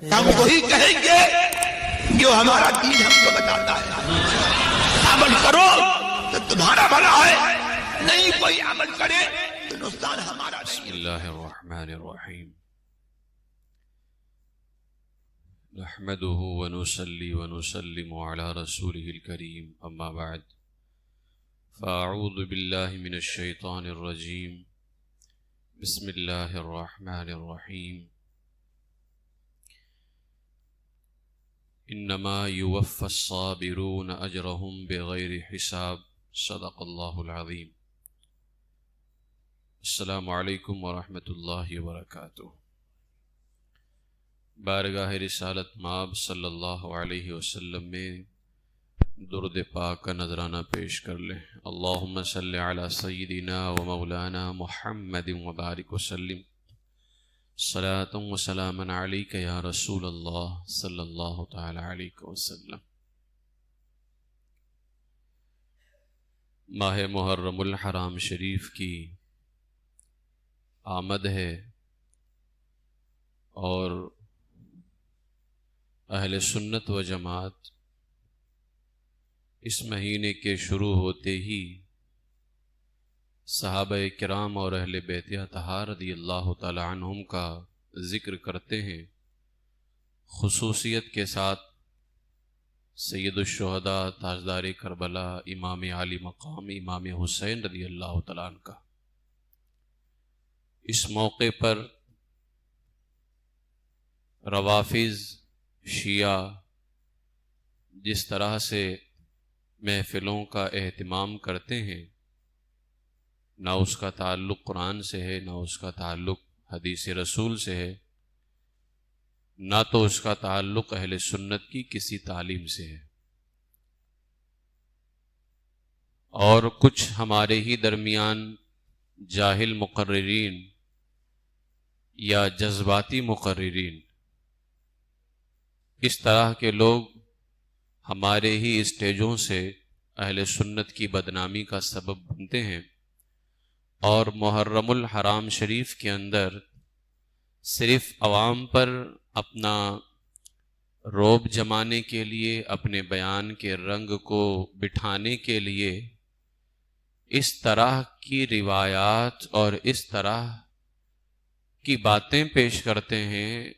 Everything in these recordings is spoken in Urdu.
ہم وہی کہیں گے جو ہمارا دین ہم کو بتاتا ہے. عمل کرو تو تمہارا بھلا ہے، نہیں کوئی عمل کرے تو نقصان ہمارا. بسم اللہ الرحمن الرحیم. نحمده ونصلي ونسلم على رسوله الكريم، اما بعد فاعوذ باللہ من الشیطان الرجیم. بسم اللہ الرحمن الرحیم. انما يوفى الصابرون اجرهم بغیر حساب. صدق اللہ العظیم. السلام علیکم ورحمۃ اللہ وبرکاتہ. بارگاہ رسالت مآب صلی اللہ علیہ وسلم میں درود پاک کا نذرانہ پیش کر لیں. اللہم صلی علی سیدنا و مولانا محمد وبارک وسلم. صلاۃ و سلاما علیک یا رسول اللہ صلی اللہ تعالی علیہ وسلم. ماہ محرم الحرام شریف کی آمد ہے اور اہل سنت و جماعت اس مہینے کے شروع ہوتے ہی صحابہ کرام اور اہل بیت اطہار رضی اللہ تعالی عنہم کا ذکر کرتے ہیں. خصوصیت کے ساتھ سید الشہداء تاجدار کربلا امام عالی مقام امام حسین رضی اللہ تعالیٰ عنہ کا. اس موقع پر روافض شیعہ جس طرح سے محفلوں کا اہتمام کرتے ہیں، نہ اس کا تعلق قرآن سے ہے، نہ اس کا تعلق حدیث رسول سے ہے، نہ تو اس کا تعلق اہل سنت کی کسی تعلیم سے ہے. اور کچھ ہمارے ہی درمیان جاہل مقررین یا جذباتی مقررین، اس طرح کے لوگ ہمارے ہی اسٹیجوں سے اہل سنت کی بدنامی کا سبب بنتے ہیں اور محرم الحرام شریف کے اندر صرف عوام پر اپنا رعب جمانے کے لیے، اپنے بیان کے رنگ کو بٹھانے کے لیے اس طرح کی روایات اور اس طرح کی باتیں پیش کرتے ہیں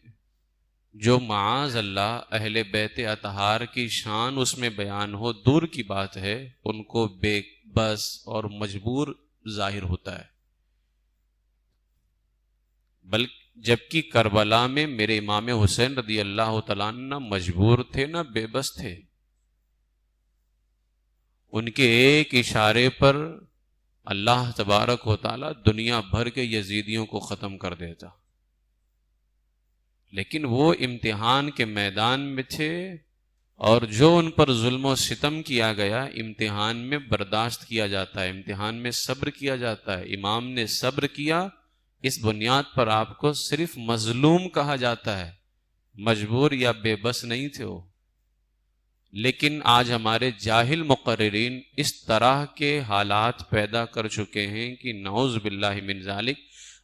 جو معاذ اللہ اہل بیت اطہار کی شان اس میں بیان ہو دور کی بات ہے، ان کو بے بس اور مجبور ظاہر ہوتا ہے. بلکہ جبکہ کربلا میں میرے امام حسین رضی اللہ تعالیٰ عنہ نہ مجبور تھے نہ بے بس تھے. ان کے ایک اشارے پر اللہ تبارک و تعالیٰ دنیا بھر کے یزیدیوں کو ختم کر دیتا. لیکن وہ امتحان کے میدان میں تھے اور جو ان پر ظلم و ستم کیا گیا امتحان میں برداشت کیا جاتا ہے، امتحان میں صبر کیا جاتا ہے. امام نے صبر کیا، اس بنیاد پر آپ کو صرف مظلوم کہا جاتا ہے، مجبور یا بے بس نہیں تھے وہ. لیکن آج ہمارے جاہل مقررین اس طرح کے حالات پیدا کر چکے ہیں کہ نعوذ باللہ من ذالک،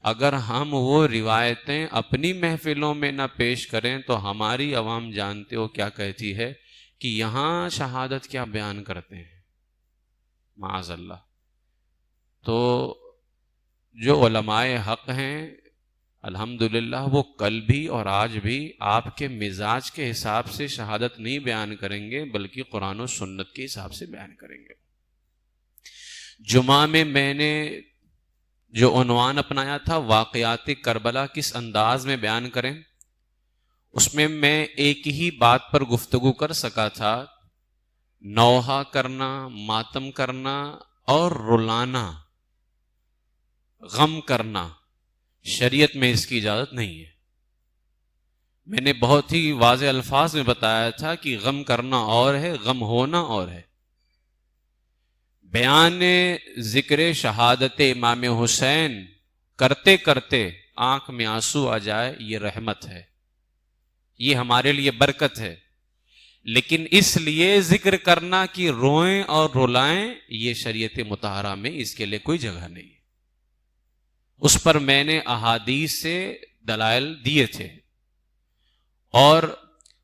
اگر ہم وہ روایتیں اپنی محفلوں میں نہ پیش کریں تو ہماری عوام جانتے ہو کیا کہتی ہے کہ یہاں شہادت کیا بیان کرتے ہیں، معاذ اللہ. تو جو علماء حق ہیں الحمدللہ وہ کل بھی اور آج بھی آپ کے مزاج کے حساب سے شہادت نہیں بیان کریں گے بلکہ قرآن و سنت کے حساب سے بیان کریں گے. جمعہ میں نے جو عنوان اپنایا تھا واقعات کربلا کس انداز میں بیان کریں، اس میں ایک ہی بات پر گفتگو کر سکا تھا، نوحہ کرنا، ماتم کرنا اور رلانا، غم کرنا. شریعت میں اس کی اجازت نہیں ہے. میں نے بہت ہی واضح الفاظ میں بتایا تھا کہ غم کرنا اور ہے، غم ہونا اور ہے. بیان ذکر شہادت امام حسین کرتے کرتے آنکھ میں آنسو آ جائے یہ رحمت ہے، یہ ہمارے لیے برکت ہے. لیکن اس لیے ذکر کرنا کہ روئیں اور رلائیں یہ شریعت مطہرہ میں اس کے لیے کوئی جگہ نہیں. اس پر میں نے احادیث سے دلائل دیے تھے اور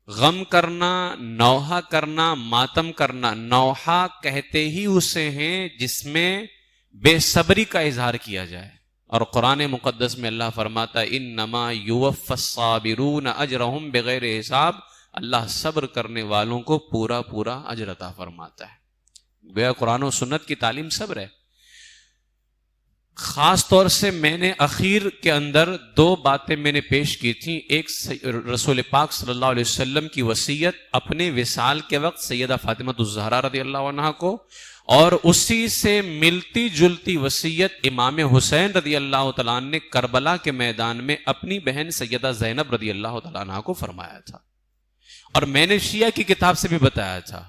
غم کرنا، نوحہ کرنا، ماتم کرنا، نوحہ کہتے ہی اسے ہیں جس میں بے صبری کا اظہار کیا جائے. اور قرآن مقدس میں اللہ فرماتا ہے انما یوفی الصابرون اجرہم بغیر حساب. اللہ صبر کرنے والوں کو پورا پورا اجر عطا فرماتا ہے. گویا قرآن و سنت کی تعلیم صبر ہے. خاص طور سے میں نے اخیر کے اندر 2 باتیں میں نے پیش کی تھیں. ایک رسول پاک صلی اللہ علیہ وسلم کی وصیت اپنے وصال کے وقت سیدہ فاطمہ الزہرا رضی اللہ عنہا کو، اور اسی سے ملتی جلتی وصیت امام حسین رضی اللہ تعالیٰ عنہ نے کربلا کے میدان میں اپنی بہن سیدہ زینب رضی اللہ تعالیٰ عنہ کو فرمایا تھا. اور میں نے شیعہ کی کتاب سے بھی بتایا تھا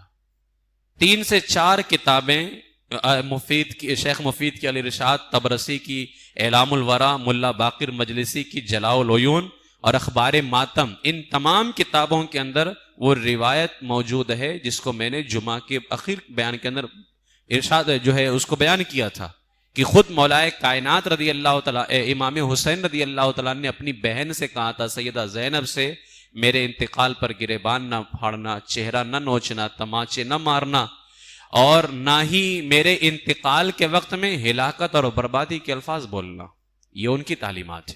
3 سے 4 کتابیں، شیخ مفید کی الارشاد، طبرسی کی اعلام الورا، ملا باقر مجلسی کی جلاء العیون اور اخبار ماتم، ان تمام کتابوں کے اندر وہ روایت موجود ہے جس کو میں نے جمعہ کے اخیر بیان کے اندر ارشاد جو ہے اس کو بیان کیا تھا کہ خود مولائے کائنات رضی اللہ تعالیٰ امام حسین رضی اللہ تعالیٰ نے اپنی بہن سے کہا تھا سیدہ زینب سے، میرے انتقال پر گریبان نہ پھاڑنا، چہرہ نہ نوچنا، تماچے نہ مارنا، اور نہ ہی میرے انتقال کے وقت میں ہلاکت اور بربادی کے الفاظ بولنا. یہ ان کی تعلیمات ہے.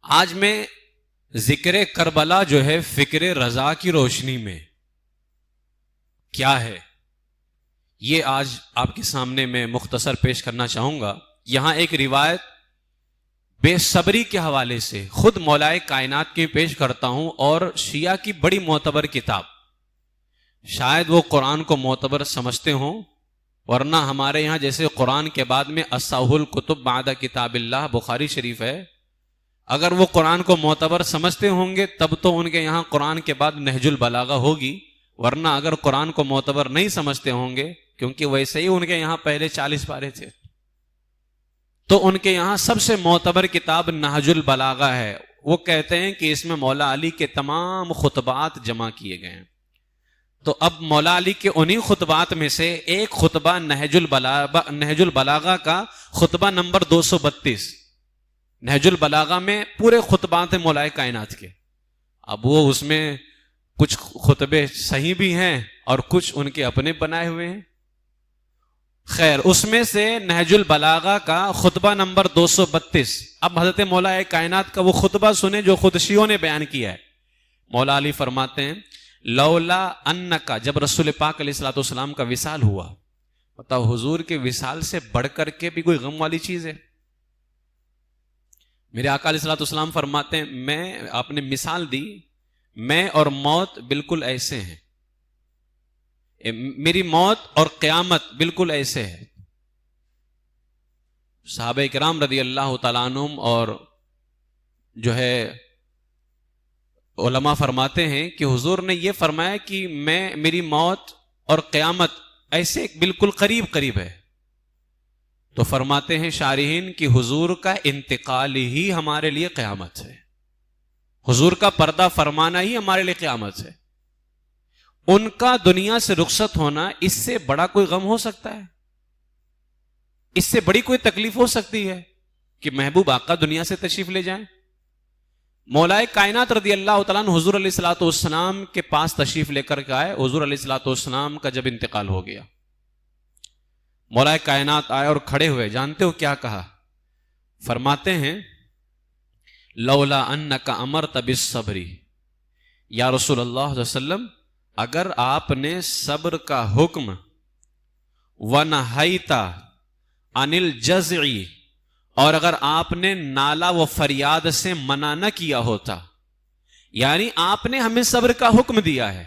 آج میں ذکر کربلا جو ہے فکر رضا کی روشنی میں کیا ہے یہ آج آپ کے سامنے میں مختصر پیش کرنا چاہوں گا. یہاں ایک روایت بے صبری کے حوالے سے خود مولائے کائنات کی پیش کرتا ہوں، اور شیعہ کی بڑی معتبر کتاب، شاید وہ قرآن کو معتبر سمجھتے ہوں، ورنہ ہمارے یہاں جیسے قرآن کے بعد میں اصح الکتب بعد کتاب اللہ بخاری شریف ہے، اگر وہ قرآن کو معتبر سمجھتے ہوں گے تب تو ان کے یہاں قرآن کے بعد نہج البلاغہ ہوگی، ورنہ اگر قرآن کو معتبر نہیں سمجھتے ہوں گے، کیونکہ ویسے ہی ان کے یہاں پہلے 40 پارے تھے، تو ان کے یہاں سب سے معتبر کتاب نہج البلاغہ ہے. وہ کہتے ہیں کہ اس میں مولا علی کے تمام خطبات جمع کیے گئے ہیں. تو اب مولا علی کے انہی خطبات میں سے ایک خطبہ نہج البلاغہ کا خطبہ نمبر 232. نہج البلاغہ میں پورے خطبات ہیں مولائے کائنات کے. اب وہ اس میں کچھ خطبے صحیح بھی ہیں اور کچھ ان کے اپنے بنائے ہوئے ہیں. خیر، اس میں سے نہج البلاغہ کا خطبہ نمبر 232. اب حضرت مولا کائنات کا وہ خطبہ سنیں جو خود شیعوں نے بیان کیا ہے. مولا علی فرماتے ہیں لولا انکا، جب رسول پاک علیہ الصلوۃ والسلام کا وصال ہوا، بتاؤ حضور کے وصال سے بڑھ کر کے بھی کوئی غم والی چیز ہے؟ میرے آقا علیہ الصلوۃ والسلام فرماتے ہیں آپ نے مثال دی، میں اور موت بالکل ایسے ہیں، میری موت اور قیامت بالکل ایسے ہے. صحابہ کرام رضی اللہ تعالیٰ عنہم اور جو ہے علماء فرماتے ہیں کہ حضور نے یہ فرمایا کہ میری موت اور قیامت ایسے بالکل قریب قریب ہے. تو فرماتے ہیں شارحین کہ حضور کا انتقال ہی ہمارے لیے قیامت ہے، حضور کا پردہ فرمانا ہی ہمارے لیے قیامت ہے. ان کا دنیا سے رخصت ہونا، اس سے بڑا کوئی غم ہو سکتا ہے؟ اس سے بڑی کوئی تکلیف ہو سکتی ہے کہ محبوب آقا دنیا سے تشریف لے جائیں؟ مولائے کائنات رضی اللہ تعالیٰ عنہ حضور علیہ الصلوۃ والسلام کے پاس تشریف لے کر کے آئے. حضور علیہ الصلوۃ والسلام کا جب انتقال ہو گیا، مولائے کائنات آئے اور کھڑے ہوئے. جانتے ہو کیا کہا؟ فرماتے ہیں لولا انک امرت بالصبر، یا رسول اللہ صلی اللہ علیہ وسلم اگر آپ نے صبر کا حکم وَنَهَيْتَ عَنِ الْجَزْعِ، اور اگر آپ نے نالا و فریاد سے منع نہ کیا ہوتا، یعنی آپ نے ہمیں صبر کا حکم دیا ہے،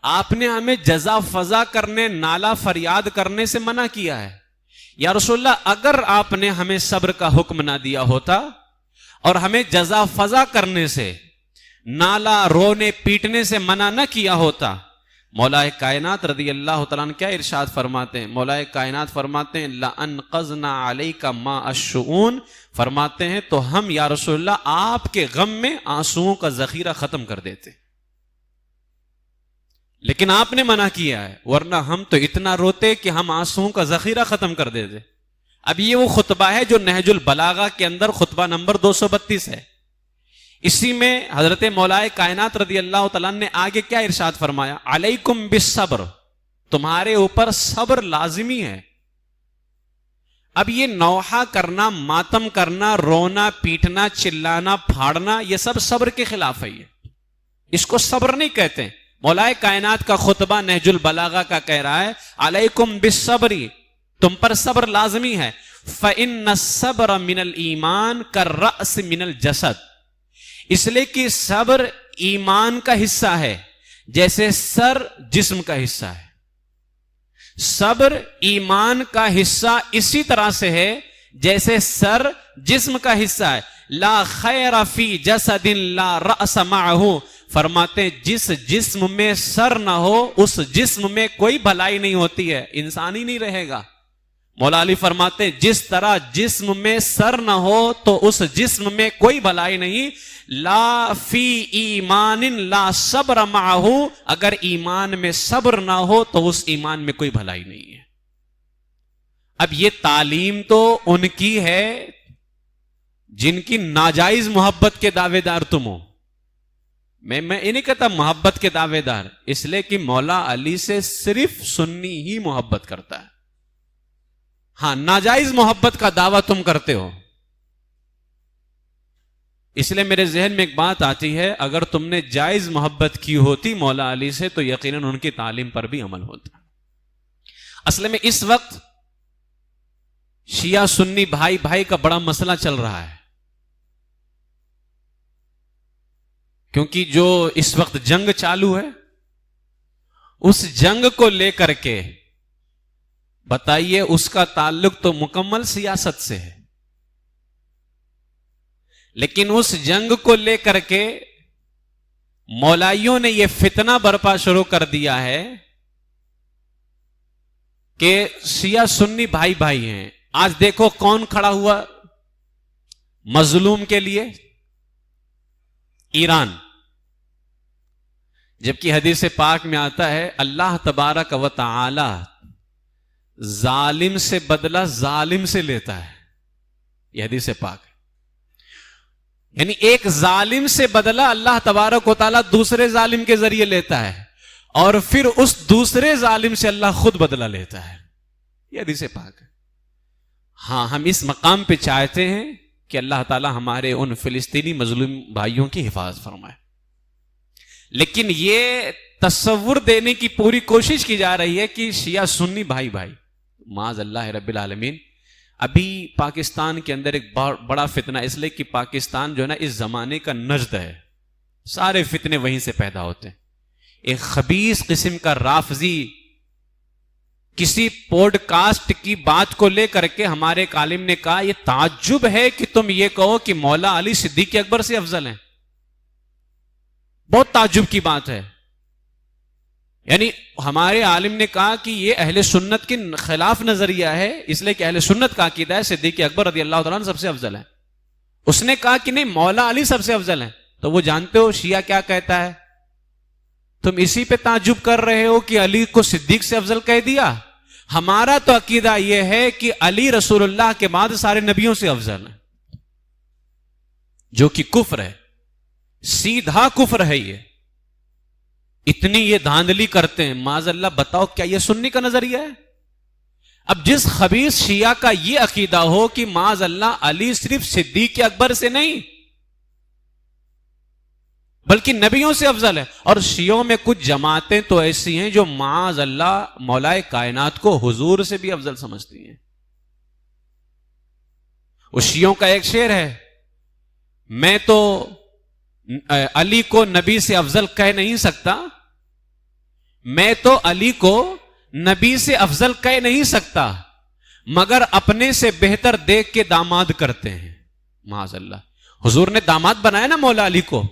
آپ نے ہمیں جزا فضا کرنے، نالا فریاد کرنے سے منع کیا ہے. یا رسول اللہ اگر آپ نے ہمیں صبر کا حکم نہ دیا ہوتا اور ہمیں جزا فضا کرنے سے، نالا رونے پیٹنے سے منع نہ کیا ہوتا، مولا کائنات رضی اللہ تعالیٰ عنہ کیا ارشاد فرماتے ہیں؟ مولا کائنات فرماتے ہیں لَأَنْقَذْنَا عَلَيْكَ مَا الشُّؤُونَ، فرماتے ہیں تو ہم یا رسول اللہ آپ کے غم میں آنسوؤں کا ذخیرہ ختم کر دیتے، لیکن آپ نے منع کیا ہے، ورنہ ہم تو اتنا روتے کہ ہم آنسوؤں کا ذخیرہ ختم کر دیتے. اب یہ وہ خطبہ ہے جو نہج البلاغہ کے اندر خطبہ نمبر 232 ہے. اسی میں حضرت مولائے کائنات رضی اللہ تعالیٰ نے آگے کیا ارشاد فرمایا؟ علیکم بالصبر، تمہارے اوپر صبر لازمی ہے. اب یہ نوحہ کرنا، ماتم کرنا، رونا پیٹنا، چلانا پھاڑنا، یہ سب صبر کے خلاف ہے. اس کو صبر نہیں کہتے. مولائے کائنات کا خطبہ نہج البلاغہ کا کہہ رہا ہے علیکم بالصبر، تم پر صبر لازمی ہے. فإن الصبر من الایمان کالرأس من الجسد، اس لیے کہ صبر ایمان کا حصہ ہے جیسے سر جسم کا حصہ ہے. صبر ایمان کا حصہ اسی طرح سے ہے جیسے سر جسم کا حصہ ہے. لا خیر فی جسد لا رأس معه، فرماتے ہیں جس جسم میں سر نہ ہو اس جسم میں کوئی بھلائی نہیں ہوتی ہے، انسان ہی نہیں رہے گا. مولا علی فرماتے ہیں جس طرح جسم میں سر نہ ہو تو اس جسم میں کوئی بھلائی نہیں. لا فی ایمان لا صبر معه، اگر ایمان میں صبر نہ ہو تو اس ایمان میں کوئی بھلائی نہیں ہے. اب یہ تعلیم تو ان کی ہے جن کی ناجائز محبت کے دعوے دار تم ہو. میں یہ نہیں کہتا محبت کے دعوے دار، اس لیے کہ مولا علی سے صرف سنی ہی محبت کرتا ہے. ہاں ناجائز محبت کا دعویٰ تم کرتے ہو. اس لیے میرے ذہن میں ایک بات آتی ہے، اگر تم نے جائز محبت کی ہوتی مولا علی سے تو یقیناً ان کی تعلیم پر بھی عمل ہوتا. اصل میں اس وقت شیعہ سنی بھائی بھائی کا بڑا مسئلہ چل رہا ہے، کیونکہ جو اس وقت جنگ چالو ہے اس جنگ کو لے کر کے بتائیے اس کا تعلق تو مکمل سیاست سے ہے، لیکن اس جنگ کو لے کر کے مولائیوں نے یہ فتنہ برپا شروع کر دیا ہے کہ شیعہ سنی بھائی بھائی ہیں. آج دیکھو کون کھڑا ہوا مظلوم کے لیے؟ ایران. جبکہ حدیث پاک میں آتا ہے اللہ تبارک و تعالی ظالم سے بدلہ ظالم سے لیتا ہے. یہ حدیث پاک ہے. یعنی ایک ظالم سے بدلہ اللہ تبارک و تعالی دوسرے ظالم کے ذریعے لیتا ہے اور پھر اس دوسرے ظالم سے اللہ خود بدلہ لیتا ہے. یہ حدیث پاک ہے. ہاں ہم اس مقام پہ چاہتے ہیں کہ اللہ تعالی ہمارے ان فلسطینی مظلوم بھائیوں کی حفاظت فرمائے، لیکن یہ تصور دینے کی پوری کوشش کی جا رہی ہے کہ شیعہ سنی بھائی بھائی، معاذ اللہ رب العالمین. ابھی پاکستان کے اندر ایک بڑا فتنہ، اس لیے کہ پاکستان جو ہے نا اس زمانے کا نجد ہے، سارے فتنے وہیں سے پیدا ہوتے ہیں. ایک خبیث قسم کا رافضی کسی پوڈ کاسٹ کی بات کو لے کر کے ہمارے ایک عالم نے کہا یہ تعجب ہے کہ تم یہ کہو کہ مولا علی صدیق اکبر سے افضل ہیں. بہت تعجب کی بات ہے. یعنی ہمارے عالم نے کہا کہ یہ اہل سنت کے خلاف نظریہ ہے، اس لیے کہ اہل سنت کا عقیدہ ہے صدیق اکبر رضی اللہ تعالیٰ عنہ سب سے افضل ہے. اس نے کہا کہ نہیں مولا علی سب سے افضل ہیں. تو وہ جانتے ہو شیعہ کیا کہتا ہے؟ تم اسی پہ تعجب کر رہے ہو کہ علی کو صدیق سے افضل کہہ دیا. ہمارا تو عقیدہ یہ ہے کہ علی رسول اللہ کے بعد سارے نبیوں سے افضل ہیں، جو کہ کفر ہے، سیدھا کفر ہے. یہ اتنی یہ دھاندلی کرتے ہیں. معاذ اللہ بتاؤ کیا یہ سنی کا نظریہ ہے؟ اب جس خبیث شیعہ کا یہ عقیدہ ہو کہ معاذ اللہ علی صرف صدیق اکبر سے نہیں بلکہ نبیوں سے افضل ہے، اور شیعوں میں کچھ جماعتیں تو ایسی ہیں جو معاذ اللہ مولائے کائنات کو حضور سے بھی افضل سمجھتی ہیں. اس شیعوں کا ایک شعر ہے، میں تو علی کو نبی سے افضل کہہ نہیں سکتا، میں تو علی کو نبی سے افضل کہہ نہیں سکتا، مگر اپنے سے بہتر دیکھ کے داماد کرتے ہیں. معاذ اللہ حضور نے داماد بنایا نا مولا علی کو.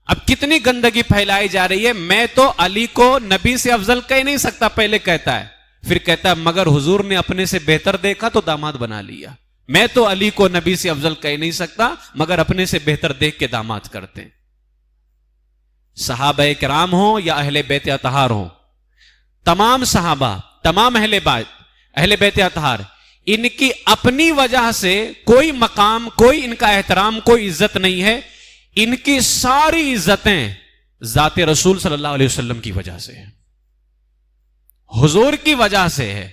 اب کتنی گندگی پھیلائی جا رہی ہے. میں تو علی کو نبی سے افضل کہہ نہیں سکتا پہلے کہتا ہے، پھر کہتا ہے مگر حضور نے اپنے سے بہتر دیکھا تو داماد بنا لیا. میں تو علی کو نبی سے افضل کہہ نہیں سکتا مگر اپنے سے بہتر دیکھ کے داماد کرتے ہیں. صحابہ کرام ہوں یا اہل بیت اطہار ہوں، تمام صحابہ، تمام اہل بیت اطہار، ان کی اپنی وجہ سے کوئی مقام، کوئی ان کا احترام، کوئی عزت نہیں ہے. ان کی ساری عزتیں ذات رسول صلی اللہ علیہ وسلم کی وجہ سے ہے، حضور کی وجہ سے ہے۔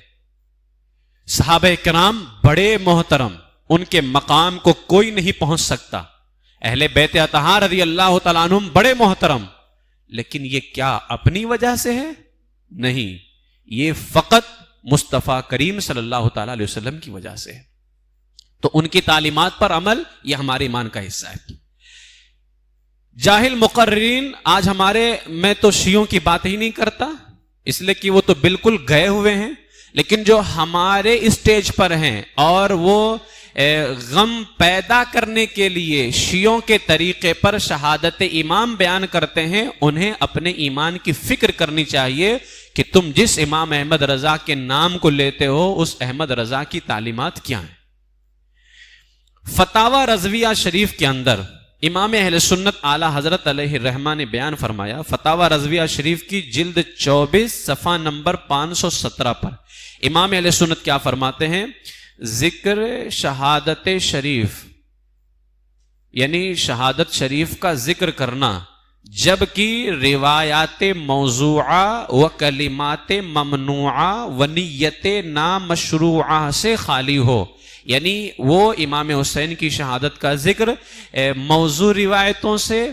صحابہ کرام بڑے محترم، ان کے مقام کو کوئی نہیں پہنچ سکتا۔ اہل بیت اطہار رضی اللہ تعالیٰ عنہم بڑے محترم، لیکن یہ کیا اپنی وجہ سے ہے؟ نہیں، یہ فقط مصطفیٰ کریم صلی اللہ تعالیٰ علیہ وسلم کی وجہ سے ہے۔ تو ان کی تعلیمات پر عمل یہ ہمارے ایمان کا حصہ ہے۔ جاہل مقررین آج میں تو شیعوں کی بات ہی نہیں کرتا، اس لیے کہ وہ تو بالکل گئے ہوئے ہیں، لیکن جو ہمارے اسٹیج پر ہیں اور وہ غم پیدا کرنے کے لیے شیعوں کے طریقے پر شہادت امام بیان کرتے ہیں، انہیں اپنے ایمان کی فکر کرنی چاہیے کہ تم جس امام احمد رضا کے نام کو لیتے ہو اس احمد رضا کی تعلیمات کیا ہیں۔ فتاوی رضویہ شریف کے اندر امام اہل سنت اعلی حضرت علیہ الرحمہ نے بیان فرمایا، فتاوی رضویہ شریف کی جلد 24 صفحہ نمبر 517 پر امام اہل سنت کیا فرماتے ہیں؟ ذکر شہادت شریف یعنی شہادت شریف کا ذکر کرنا جبکہ روایات موضوعہ و کلمات ممنوعہ و نیت نامشروعہ سے خالی ہو، یعنی وہ امام حسین کی شہادت کا ذکر موضوع روایتوں سے،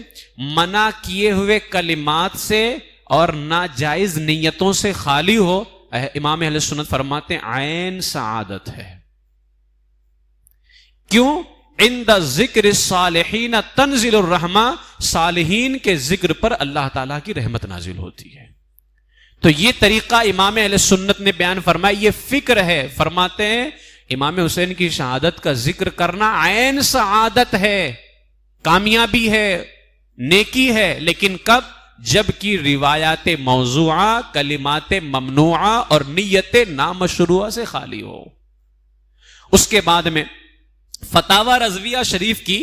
منع کیے ہوئے کلمات سے اور ناجائز نیتوں سے خالی ہو، امام اہل سنت فرماتے ہیں عین سعادت ہے۔ کیوں؟ عند ذکر الصالحین تنزل الرحمہ، صالحین کے ذکر پر اللہ تعالیٰ کی رحمت نازل ہوتی ہے۔ تو یہ طریقہ امام اہل سنت نے بیان فرمایا، یہ فکر ہے۔ فرماتے ہیں امام حسین کی شہادت کا ذکر کرنا عین سعادت ہے، کامیابی ہے، نیکی ہے، لیکن کب؟ جبکہ روایات موضوعہ، کلمات ممنوعہ اور نیت نامشروعہ سے خالی ہو۔ اس کے بعد میں فتاوی رضویہ شریف کی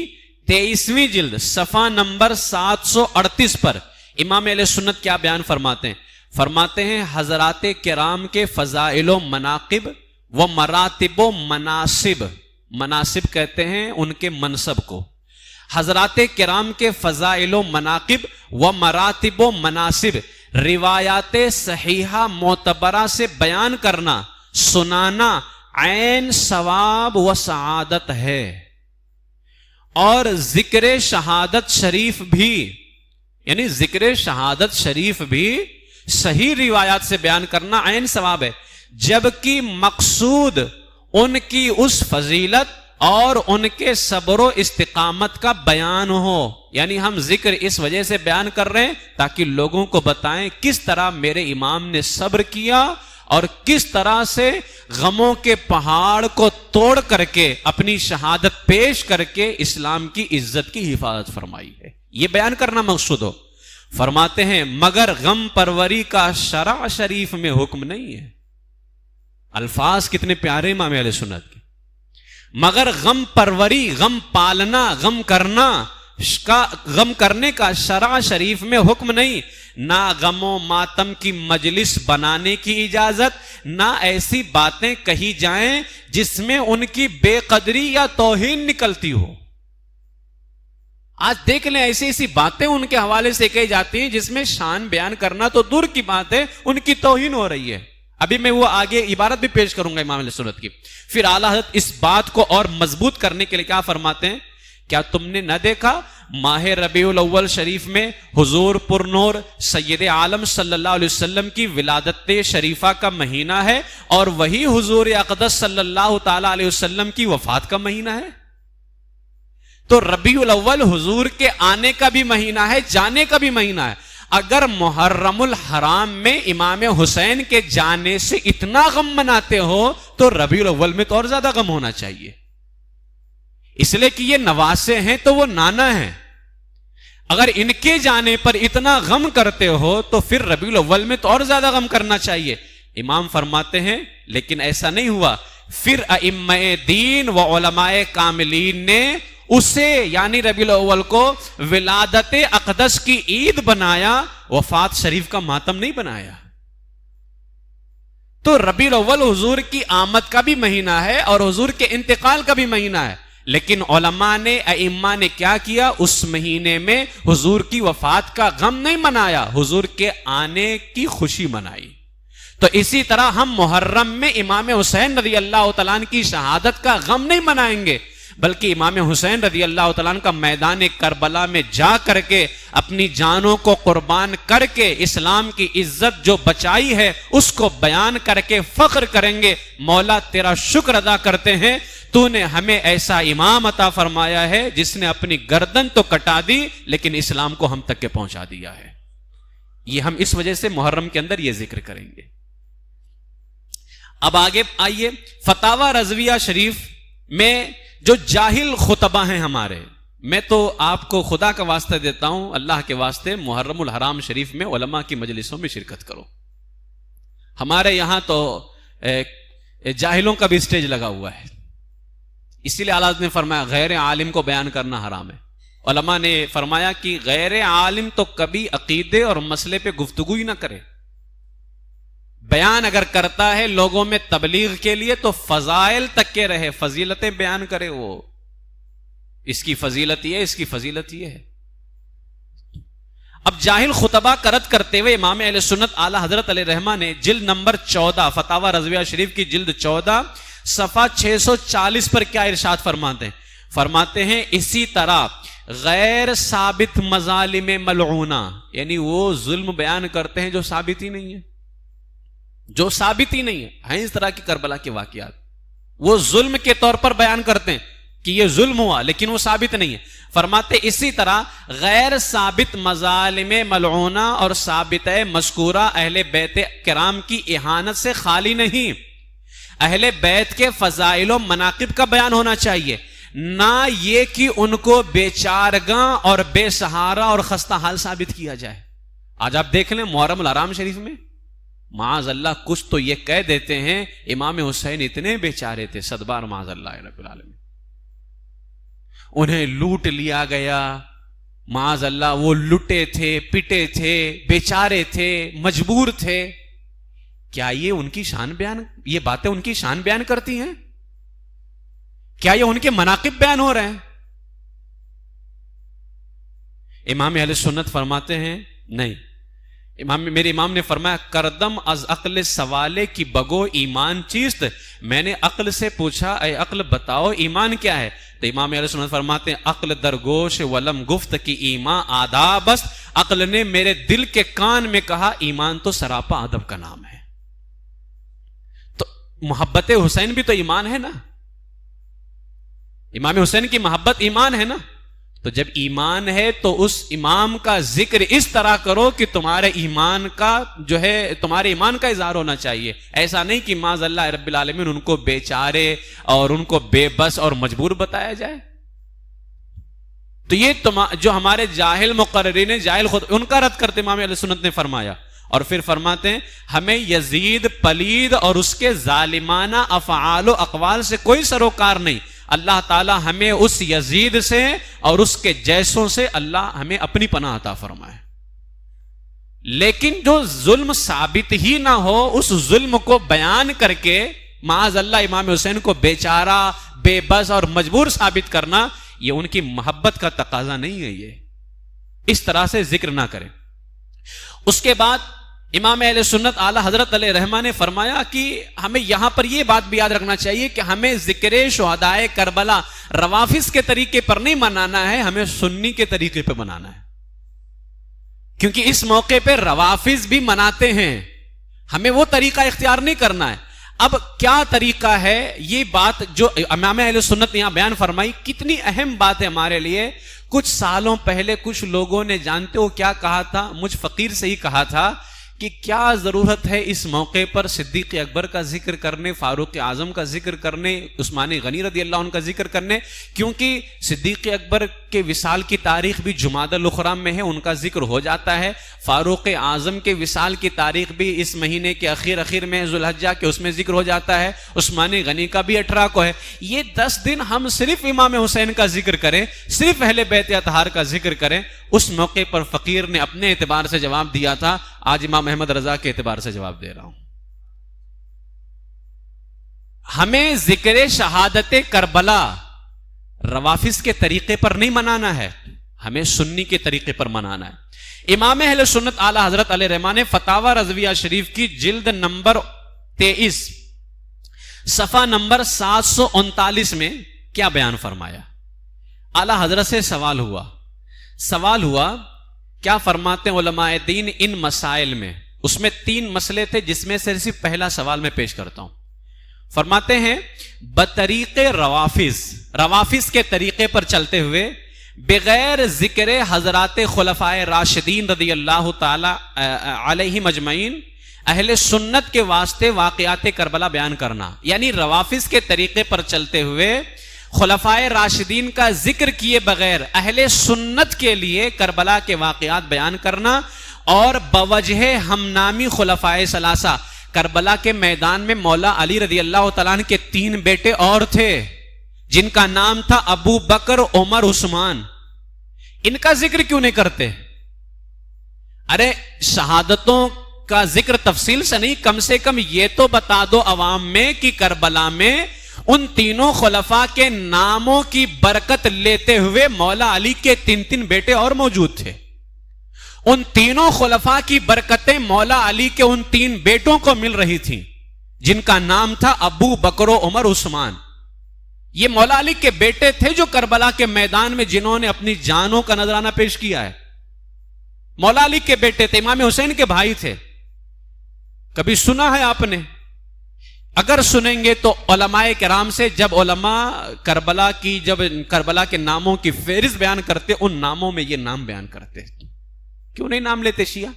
23ویں جلد صفحہ نمبر 738 پر امام اہل سنت کیا بیان فرماتے ہیں؟ فرماتے ہیں حضرات کرام کے فضائل و مناقب و مراتب و مناسب، مناسب کہتے ہیں ان کے منصب کو، حضرات کرام کے فضائل و مناقب و مراتب و مناسب روایات صحیحہ معتبرہ سے بیان کرنا، سنانا عین ثواب و سعادت ہے، اور ذکر شہادت شریف بھی، یعنی ذکر شہادت شریف بھی صحیح روایات سے بیان کرنا عین ثواب ہے، جبکہ مقصود ان کی اس فضیلت اور ان کے صبر و استقامت کا بیان ہو، یعنی ہم ذکر اس وجہ سے بیان کر رہے ہیں تاکہ لوگوں کو بتائیں کس طرح میرے امام نے صبر کیا اور کس طرح سے غموں کے پہاڑ کو توڑ کر کے اپنی شہادت پیش کر کے اسلام کی عزت کی حفاظت فرمائی ہے، یہ بیان کرنا مقصود ہو۔ فرماتے ہیں مگر غم پروری کا شرع شریف میں حکم نہیں ہے۔ الفاظ کتنے پیارے امام اہل سنت کے، مگر غم پروری، غم پالنا، غم کرنے کا شرع شریف میں حکم نہیں، نہ غم و ماتم کی مجلس بنانے کی اجازت، نہ ایسی باتیں کہی جائیں جس میں ان کی بے قدری یا توہین نکلتی ہو۔ آج دیکھ لیں ایسی ایسی باتیں ان کے حوالے سے کہی جاتی ہیں جس میں شان بیان کرنا تو دور کی بات ہے، ان کی توہین ہو رہی ہے۔ ابھی میں وہ آگے عبارت بھی پیش کروں گا امام علیہ سنت کی۔ پھر اعلیٰ حضرت اس بات کو اور مضبوط کرنے کے لیے کیا فرماتے ہیں؟ کیا تم نے نہ دیکھا ماہ ربیع الاول شریف میں حضور پر نور سید عالم صلی اللہ علیہ وسلم کی ولادت شریفہ کا مہینہ ہے، اور وہی حضور اقدس صلی اللہ تعالی علیہ وسلم کی وفات کا مہینہ ہے؟ تو ربیع الاول حضور کے آنے کا بھی مہینہ ہے، جانے کا بھی مہینہ ہے۔ اگر محرم الحرام میں امام حسین کے جانے سے اتنا غم مناتے ہو تو ربیع الاول میں تو اور زیادہ غم ہونا چاہیے، اس لیے کہ یہ نواسے ہیں تو وہ نانا ہیں۔ اگر ان کے جانے پر اتنا غم کرتے ہو تو پھر ربیع الاول میں تو اور زیادہ غم کرنا چاہیے۔ امام فرماتے ہیں لیکن ایسا نہیں ہوا، پھر ائمہ دین و علماء کاملین نے اسے یعنی ربیع الاول کو ولادت اقدس کی عید بنایا، وفات شریف کا ماتم نہیں بنایا۔ تو ربیع الاول حضور کی آمد کا بھی مہینہ ہے اور حضور کے انتقال کا بھی مہینہ ہے، لیکن علماء نے ائمہ نے کیا کیا؟ اس مہینے میں حضور کی وفات کا غم نہیں منایا، حضور کے آنے کی خوشی منائی۔ تو اسی طرح ہم محرم میں امام حسین رضی اللہ تعالیٰ عنہ کی شہادت کا غم نہیں منائیں گے، بلکہ امام حسین رضی اللہ تعالیٰ عنہ کا میدان کربلا میں جا کر کے اپنی جانوں کو قربان کر کے اسلام کی عزت جو بچائی ہے اس کو بیان کر کے فخر کریں گے، مولا تیرا شکر ادا کرتے ہیں، تو نے ہمیں ایسا امام عطا فرمایا ہے جس نے اپنی گردن تو کٹا دی لیکن اسلام کو ہم تک کے پہنچا دیا ہے۔ یہ ہم اس وجہ سے محرم کے اندر یہ ذکر کریں گے۔ اب آگے آئیے، فتاوی رضویہ شریف میں جو جاہل خطبہ ہیں ہمارے، میں تو آپ کو خدا کا واسطہ دیتا ہوں، اللہ کے واسطے محرم الحرام شریف میں علماء کی مجلسوں میں شرکت کرو۔ ہمارے یہاں تو جاہلوں کا بھی اسٹیج لگا ہوا ہے، اسی لیے اعلیٰ نے فرمایا غیر عالم کو بیان کرنا حرام ہے۔ علماء نے فرمایا کہ غیر عالم تو کبھی عقیدے اور مسئلے پہ گفتگو ہی نہ کرے، بیان اگر کرتا ہے لوگوں میں تبلیغ کے لیے تو فضائل تک کے رہے، فضیلتیں بیان کرے، وہ اس کی فضیلت یہ ہے، اس کی فضیلت یہ ہے۔ اب جاہل خطبہ کرت کرتے ہوئے امام اہل سنت اعلی حضرت علیہ رحمہ نے جلد نمبر 14 فتاوی رضویہ شریف کی جلد 14 صفحہ 640 پر کیا ارشاد فرماتے ہیں؟ فرماتے ہیں اسی طرح غیر ثابت مظالم ملعونہ، یعنی وہ ظلم بیان کرتے ہیں جو ثابت ہی نہیں ہے، جو ثابت ہی نہیں ہے اس طرح کی کربلا کے واقعات وہ ظلم کے طور پر بیان کرتے ہیں کہ یہ ظلم ہوا لیکن وہ ثابت نہیں ہے۔ فرماتے اسی طرح غیر ثابت مظالم ملعونہ اور ثابت مذکورہ اہل بیت کرام کی اہانت سے خالی نہیں، اہل بیت کے فضائل و مناقب کا بیان ہونا چاہیے، نہ یہ کہ ان کو بے چارگاں اور بے سہارا اور خستہ حال ثابت کیا جائے۔ آج آپ دیکھ لیں محرم الحرام شریف میں معاذ اللہ کچھ تو یہ کہہ دیتے ہیں امام حسین اتنے بیچارے تھے، صدبار معاذ اللہ رب العالمین، انہیں لوٹ لیا گیا، معاذ اللہ وہ لٹے تھے، پٹے تھے، بیچارے تھے، مجبور تھے۔ کیا یہ ان کی شان بیان، یہ باتیں ان کی شان بیان کرتی ہیں؟ کیا یہ ان کے مناقب بیان ہو رہے ہیں؟ امام اہل سنت فرماتے ہیں نہیں، میرے امام نے فرمایا کردم از عقل سوالے کی بگو ایمان چیست، میں نے عقل سے پوچھا اے عقل بتاؤ ایمان کیا ہے؟ تو امام اہل سنت فرماتے ہیں عقل درگوش ولم گفت کی ایمان آداب است، عقل نے میرے دل کے کان میں کہا ایمان تو سراپا ادب کا نام ہے۔ تو محبت حسین بھی تو ایمان ہے نا، امام حسین کی محبت ایمان ہے نا، تو جب ایمان ہے تو اس امام کا ذکر اس طرح کرو کہ تمہارے ایمان کا جو ہے تمہارے ایمان کا اظہار ہونا چاہیے، ایسا نہیں کہ معاذ اللہ رب العالمین ان کو بیچارے اور ان کو بے بس اور مجبور بتایا جائے۔ تو یہ جو ہمارے جاہل مقررین جاہل خود ان کا رد کرتے امام اہل سنت نے فرمایا، اور پھر فرماتے ہیں ہمیں یزید پلید اور اس کے ظالمانہ افعال و اقوال سے کوئی سروکار نہیں، اللہ تعالی ہمیں اس یزید سے اور اس کے جیسوں سے اللہ ہمیں اپنی پناہ عطا فرمائے، لیکن جو ظلم ثابت ہی نہ ہو اس ظلم کو بیان کر کے معاذ اللہ امام حسین کو بیچارہ بے بس اور مجبور ثابت کرنا یہ ان کی محبت کا تقاضا نہیں ہے، یہ اس طرح سے ذکر نہ کریں۔ اس کے بعد امام اہل سنت اعلی حضرت علیہ رحمہ نے فرمایا کہ ہمیں یہاں پر یہ بات بھی یاد رکھنا چاہیے کہ ہمیں ذکر شہدائے کربلا روافظ کے طریقے پر نہیں منانا ہے، ہمیں سنی کے طریقے پہ منانا ہے، کیونکہ اس موقع پہ روافظ بھی مناتے ہیں، ہمیں وہ طریقہ اختیار نہیں کرنا ہے۔ اب کیا طریقہ ہے؟ یہ بات جو امام اہل سنت نے یہاں بیان فرمائی کتنی اہم بات ہے ہمارے لیے۔ کچھ سالوں پہلے کچھ لوگوں نے جانتے ہو کیا کہا تھا؟ مجھ فقیر سے ہی کہا تھا کہ کیا ضرورت ہے اس موقع پر صدیق اکبر کا ذکر کرنے، فاروق اعظم کا ذکر کرنے، عثمان غنی رضی اللہ عنہ کا ذکر کرنے، کیونکہ صدیق اکبر کے وصال کی تاریخ بھی جمادی الاخری میں ہے، ان کا ذکر ہو جاتا ہے، فاروق اعظم کے وصال کی تاریخ بھی اس مہینے کے اخیر میں ذوالحجہ کے اس میں ذکر ہو جاتا ہے، عثمان غنی کا بھی 18 کو ہے۔ یہ 10 دن ہم صرف امام حسین کا ذکر کریں، صرف اہل بیت اطہار کا ذکر کریں، اس موقع پر فقیر نے اپنے اعتبار سے جواب دیا تھا، آج امام احمد رضا کے اعتبار سے جواب دے رہا ہوں۔ ہمیں ذکر شہادت کربلا روافظ کے طریقے پر نہیں منانا ہے، ہمیں سنی کے طریقے پر منانا ہے۔ امام اہل سنت اعلی حضرت علیہ رحمٰن نے فتاوی رضویہ شریف کی جلد نمبر 23 صفحہ نمبر 739 میں کیا بیان فرمایا؟ اعلی حضرت سے سوال ہوا کیا فرماتے ہیں علماء دین ان مسائل میں؟ اس میں 3 مسئلے تھے، جس میں سے صرف پہلا سوال میں پیش کرتا ہوں۔ فرماتے ہیں بطریق روافظ کے طریقے پر چلتے ہوئے بغیر ذکر حضرات خلفائے راشدین رضی اللہ تعالی علیہم اجمعین اہل سنت کے واسطے واقعات کربلا بیان کرنا، یعنی روافظ کے طریقے پر چلتے ہوئے خلفائے راشدین کا ذکر کیے بغیر اہل سنت کے لیے کربلا کے واقعات بیان کرنا، اور بوجہ ہم نامی خلفائے ثلاثہ کربلا کے میدان میں مولا علی رضی اللہ تعالیٰ عنہ کے 3 بیٹے اور تھے جن کا نام تھا ابو بکر، عمر، عثمان، ان کا ذکر کیوں نہیں کرتے؟ ارے شہادتوں کا ذکر تفصیل سے نہیں، کم سے کم یہ تو بتا دو عوام میں کہ کربلا میں ان تینوں خلفاء کے ناموں کی برکت لیتے ہوئے مولا علی کے 3 بیٹے اور موجود تھے۔ ان تینوں خلفاء کی برکتیں مولا علی کے ان 3 بیٹوں کو مل رہی تھیں جن کا نام تھا ابو بکر و عمر، عثمان۔ یہ مولا علی کے بیٹے تھے جو کربلا کے میدان میں جنہوں نے اپنی جانوں کا نذرانہ پیش کیا ہے۔ مولا علی کے بیٹے تھے، امام حسین کے بھائی تھے۔ کبھی سنا ہے آپ نے؟ اگر سنیں گے تو علماء کرام سے، جب علماء کربلا کے ناموں کی فہرست بیان کرتے، ان ناموں میں یہ نام بیان کرتے۔ کیوں نہیں نام لیتے شیعہ؟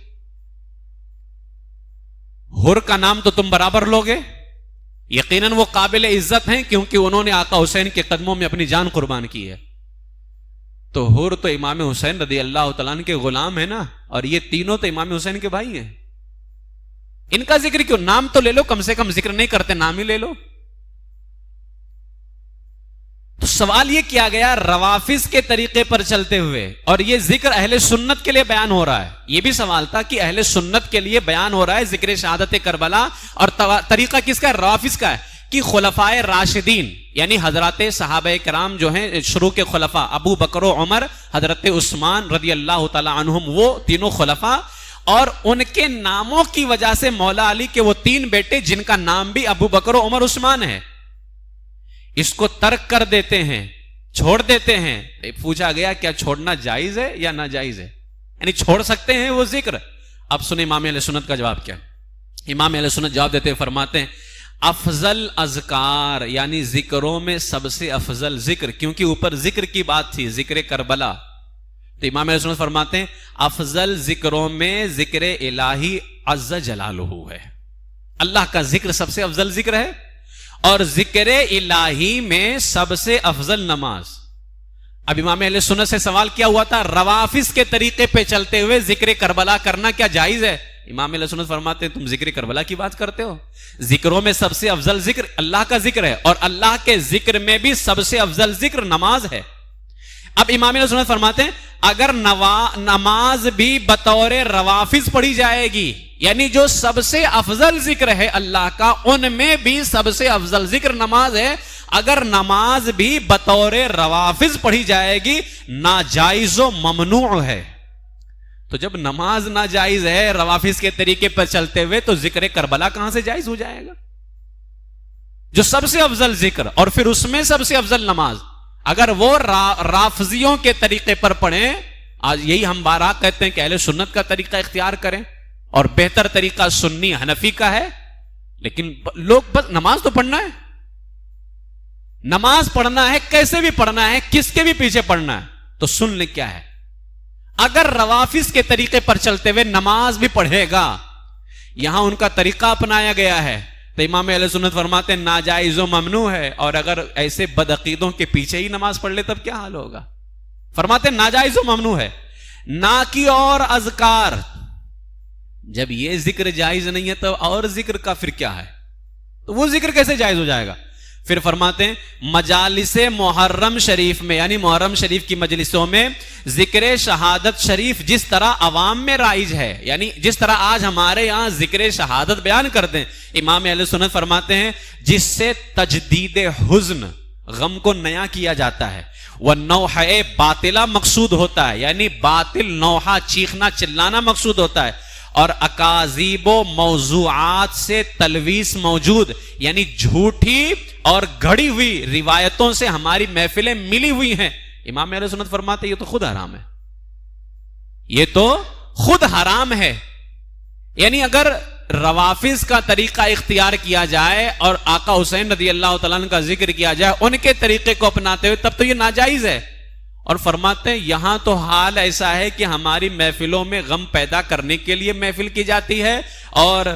ہر کا نام تو تم برابر لوگے، یقیناً وہ قابل عزت ہیں کیونکہ انہوں نے آقا حسین کے قدموں میں اپنی جان قربان کی ہے۔ تو ہر تو امام حسین رضی اللہ تعالیٰ عنہ کے غلام ہے نا، اور یہ تینوں تو امام حسین کے بھائی ہیں۔ ان کا ذکر کیوں؟ نام تو لے لو، کم سے کم ذکر نہیں کرتے، نام ہی لے لو۔ تو سوال یہ کیا گیا روافظ کے طریقے پر چلتے ہوئے، اور یہ ذکر اہل سنت کے لیے بیان ہو رہا ہے۔ یہ بھی سوال تھا کہ اہل سنت کے لیے بیان ہو رہا ہے ذکر شہادت کربلا، اور طریقہ کس کا ہے؟ روافظ کا ہے، کہ خلفائے راشدین یعنی حضرات صحابہ کرام جو ہیں شروع کے خلفاء ابو بکر و عمر، حضرت عثمان رضی اللہ تعالی عنہم، وہ تینوں خلفاء، اور ان کے ناموں کی وجہ سے مولا علی کے وہ 3 بیٹے جن کا نام بھی ابو بکر و عمر، عثمان ہے، اس کو ترک کر دیتے ہیں، چھوڑ دیتے ہیں۔ پوچھا گیا کیا چھوڑنا جائز ہے یا ناجائز ہے؟ یعنی چھوڑ سکتے ہیں وہ ذکر؟ اب سنیں امام اہل سنت کا جواب کیا۔ امام اہل سنت جواب دیتے فرماتے ہیں افضل اذکار، یعنی ذکروں میں سب سے افضل ذکر، کیونکہ اوپر ذکر کی بات تھی، ذکر کربلا، تو امام اہل سنت فرماتے ہیں افضل ذکروں میں ذکر الہی عز جلالہ ہے، اللہ کا ذکر سب سے افضل ذکر ہے، اور ذکر الہی میں سب سے افضل نماز۔ اب امام اہل سنت سے سوال کیا ہوا تھا روافظ کے طریقے پہ چلتے ہوئے ذکر کربلا کرنا کیا جائز ہے؟ امام اہل سنت فرماتے ہیں تم ذکر کربلا کی بات کرتے ہو، ذکروں میں سب سے افضل ذکر اللہ کا ذکر ہے، اور اللہ کے ذکر میں بھی سب سے افضل ذکر نماز ہے۔ اب امام اہل سنت فرماتے ہیں اگر نماز بھی بطور روافظ پڑھی جائے گی، یعنی جو سب سے افضل ذکر ہے اللہ کا، ان میں بھی سب سے افضل ذکر نماز ہے، اگر نماز بھی بطور روافظ پڑھی جائے گی ناجائز و ممنوع ہے۔ تو جب نماز ناجائز ہے روافظ کے طریقے پر چلتے ہوئے، تو ذکر کربلا کہاں سے جائز ہو جائے گا؟ جو سب سے افضل ذکر اور پھر اس میں سب سے افضل نماز، اگر وہ رافضیوں کے طریقے پر پڑھیں، آج یہی ہم بارہا کہتے ہیں کہ اہل سنت کا طریقہ اختیار کریں، اور بہتر طریقہ سنی حنفی کا ہے، لیکن لوگ بس نماز تو پڑھنا ہے، نماز پڑھنا ہے، کیسے بھی پڑھنا ہے، کس کے بھی پیچھے پڑھنا ہے، تو سن لیں کیا ہے۔ اگر روافظ کے طریقے پر چلتے ہوئے نماز بھی پڑھے گا، یہاں ان کا طریقہ اپنایا گیا ہے، تو امام اہل سنت فرماتے ہیں ناجائز و ممنوع ہے، اور اگر ایسے بدعقیدوں کے پیچھے ہی نماز پڑھ لے تب کیا حال ہوگا؟ فرماتے ہیں ناجائز و ممنوع ہے۔ نا کی اور اذکار، جب یہ ذکر جائز نہیں ہے تو اور ذکر کا پھر کیا ہے؟ تو وہ ذکر کیسے جائز ہو جائے گا؟ پھر فرماتے ہیں مجالس محرم شریف میں، یعنی محرم شریف کی مجلسوں میں ذکر شہادت شریف جس طرح عوام میں رائج ہے، یعنی جس طرح آج ہمارے یہاں ذکر شہادت بیان کرتے ہیں، امام اہل سنت فرماتے ہیں جس سے تجدید حزن غم کو نیا کیا جاتا ہے. وہ نوحہ باطلہ مقصود ہوتا ہے, یعنی باطل نوحہ چیخنا چلانا مقصود ہوتا ہے, اور اکاذیب و موضوعات سے تلویث موجود, یعنی جھوٹی اور گھڑی ہوئی روایتوں سے ہماری محفلیں ملی ہوئی ہیں. امام اہل سنت فرماتے یہ تو خود حرام ہے, یہ تو خود حرام ہے. یعنی اگر روافض کا طریقہ اختیار کیا جائے اور آقا حسین رضی اللہ تعالیٰ عنہ کا ذکر کیا جائے ان کے طریقے کو اپناتے ہوئے, تب تو یہ ناجائز ہے. اور فرماتے ہیں یہاں تو حال ایسا ہے کہ ہماری محفلوں میں غم پیدا کرنے کے لیے محفل کی جاتی ہے اور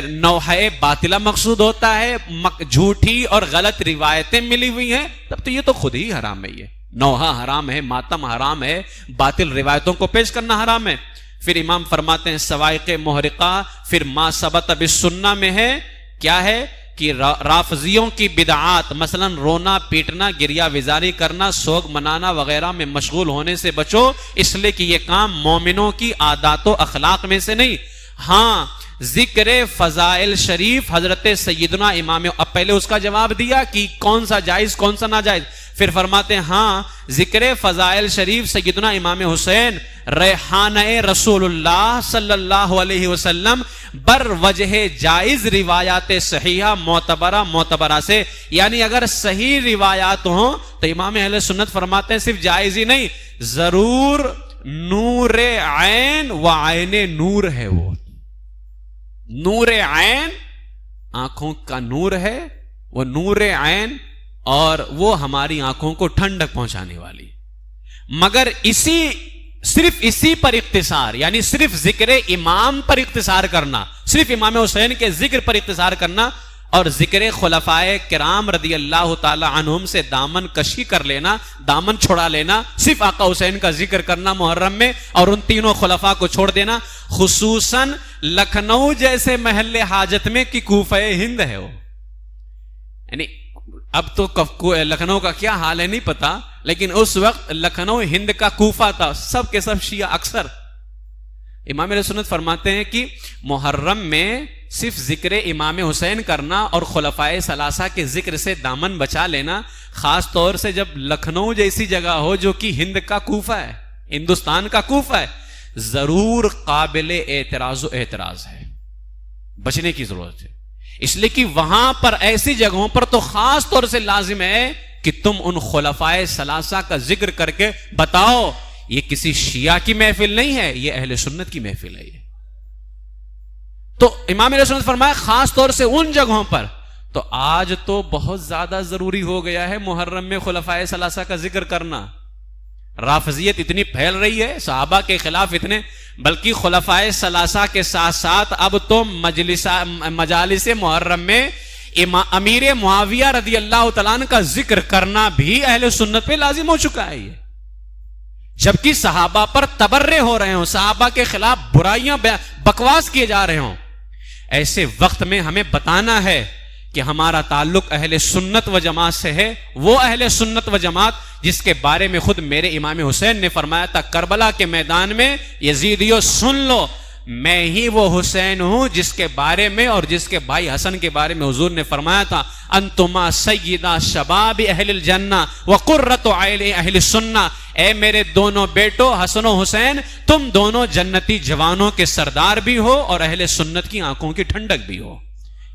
نوحہ باطلہ مقصود ہوتا ہے, جھوٹی اور غلط روایتیں ملی ہوئی ہیں, تب تو یہ تو خود ہی حرام ہے. یہ نوحہ حرام ہے, ماتم حرام ہے, باطل روایتوں کو پیش کرنا حرام ہے. پھر امام فرماتے ہیں سوائق محرقہ پھر ما ثبت بالسنہ میں ہے, کیا ہے کہ رافضیوں کی بدعات مثلا رونا پیٹنا گریہ وزاری کرنا سوگ منانا وغیرہ میں مشغول ہونے سے بچو, اس لیے کہ یہ کام مومنوں کی عادات و اخلاق میں سے نہیں. ہاں ذکر فضائل شریف حضرت سیدنا امام, اب پہلے اس کا جواب دیا کہ کون سا جائز کون سا ناجائز, پھر فرماتے ہیں ہاں ذکر فضائل شریف سیدنا امام حسین ریحانہ رسول اللہ صلی اللہ علیہ وسلم بر وجہ جائز روایات صحیحہ معتبرہ سے, یعنی اگر صحیح روایات ہوں تو امام اہل سنت فرماتے ہیں صرف جائز ہی نہیں, ضرور نور عین و عین نور ہے. وہ نور عین آنکھوں کا نور ہے, وہ نور عین, اور وہ ہماری آنکھوں کو ٹھنڈک پہنچانے والی. مگر صرف اسی پر اختصار, یعنی صرف ذکر امام پر اختصار کرنا, صرف امام حسین کے ذکر پر اختصار کرنا اور ذکر خلفائے کرام رضی اللہ تعالی عنہم سے دامن کشی کر لینا, دامن چھڑا لینا, صرف آقا حسین کا ذکر کرنا محرم میں اور ان تینوں خلفاء کو چھوڑ دینا, خصوصاً لکھنؤ جیسے محل حاجت میں کہ کوفہ ہند ہے وہ. یعنی اب تو لکھنؤ کا کیا حال ہے نہیں پتا, لیکن اس وقت لکھنؤ ہند کا کوفہ تھا, سب کے سب شیعہ اکثر. امام علیہ سنت فرماتے ہیں کہ محرم میں صرف ذکر امام حسین کرنا اور خلفائے ثلاثہ کے ذکر سے دامن بچا لینا, خاص طور سے جب لکھنؤ جیسی جگہ ہو جو کہ ہند کا کوفہ ہے, ہندوستان کا کوفہ ہے, ضرور قابل اعتراض ہے, بچنے کی ضرورت ہے. اس لیے کہ وہاں پر ایسی جگہوں پر تو خاص طور سے لازم ہے کہ تم ان خلفائے ثلاثہ کا ذکر کر کے بتاؤ یہ کسی شیعہ کی محفل نہیں ہے, یہ اہل سنت کی محفل ہے. یہ تو امام علیہ سنت فرمایا خاص طور سے ان جگہوں پر. تو آج تو بہت زیادہ ضروری ہو گیا ہے محرم میں خلفائے ثلاثہ کا ذکر کرنا. رافضیت اتنی پھیل رہی ہے صحابہ کے خلاف اتنے, بلکہ خلفائے ثلاثہ کے ساتھ ساتھ اب تو مجالس محرم میں امیر معاویہ رضی اللہ تعالیٰ عنہ کا ذکر کرنا بھی اہل سنت پہ لازم ہو چکا ہے. یہ جبکہ صحابہ پر تبرے ہو رہے ہوں, صحابہ کے خلاف برائیاں بکواس کیے جا رہے ہوں, ایسے وقت میں ہمیں بتانا ہے کہ ہمارا تعلق اہل سنت و جماعت سے ہے. وہ اہل سنت و جماعت جس کے بارے میں خود میرے امام حسین نے فرمایا تھا کربلا کے میدان میں, یزیدیو سن لو میں ہی وہ حسین ہوں جس کے بارے میں اور جس کے بھائی حسن کے بارے میں حضور نے فرمایا تھا انتما سیدہ شباب اہل الجنہ وقرۃ عین اہل السنہ, اے میرے دونوں بیٹوں حسن و حسین تم دونوں جنتی جوانوں کے سردار بھی ہو اور اہل سنت کی آنکھوں کی ٹھنڈک بھی ہو.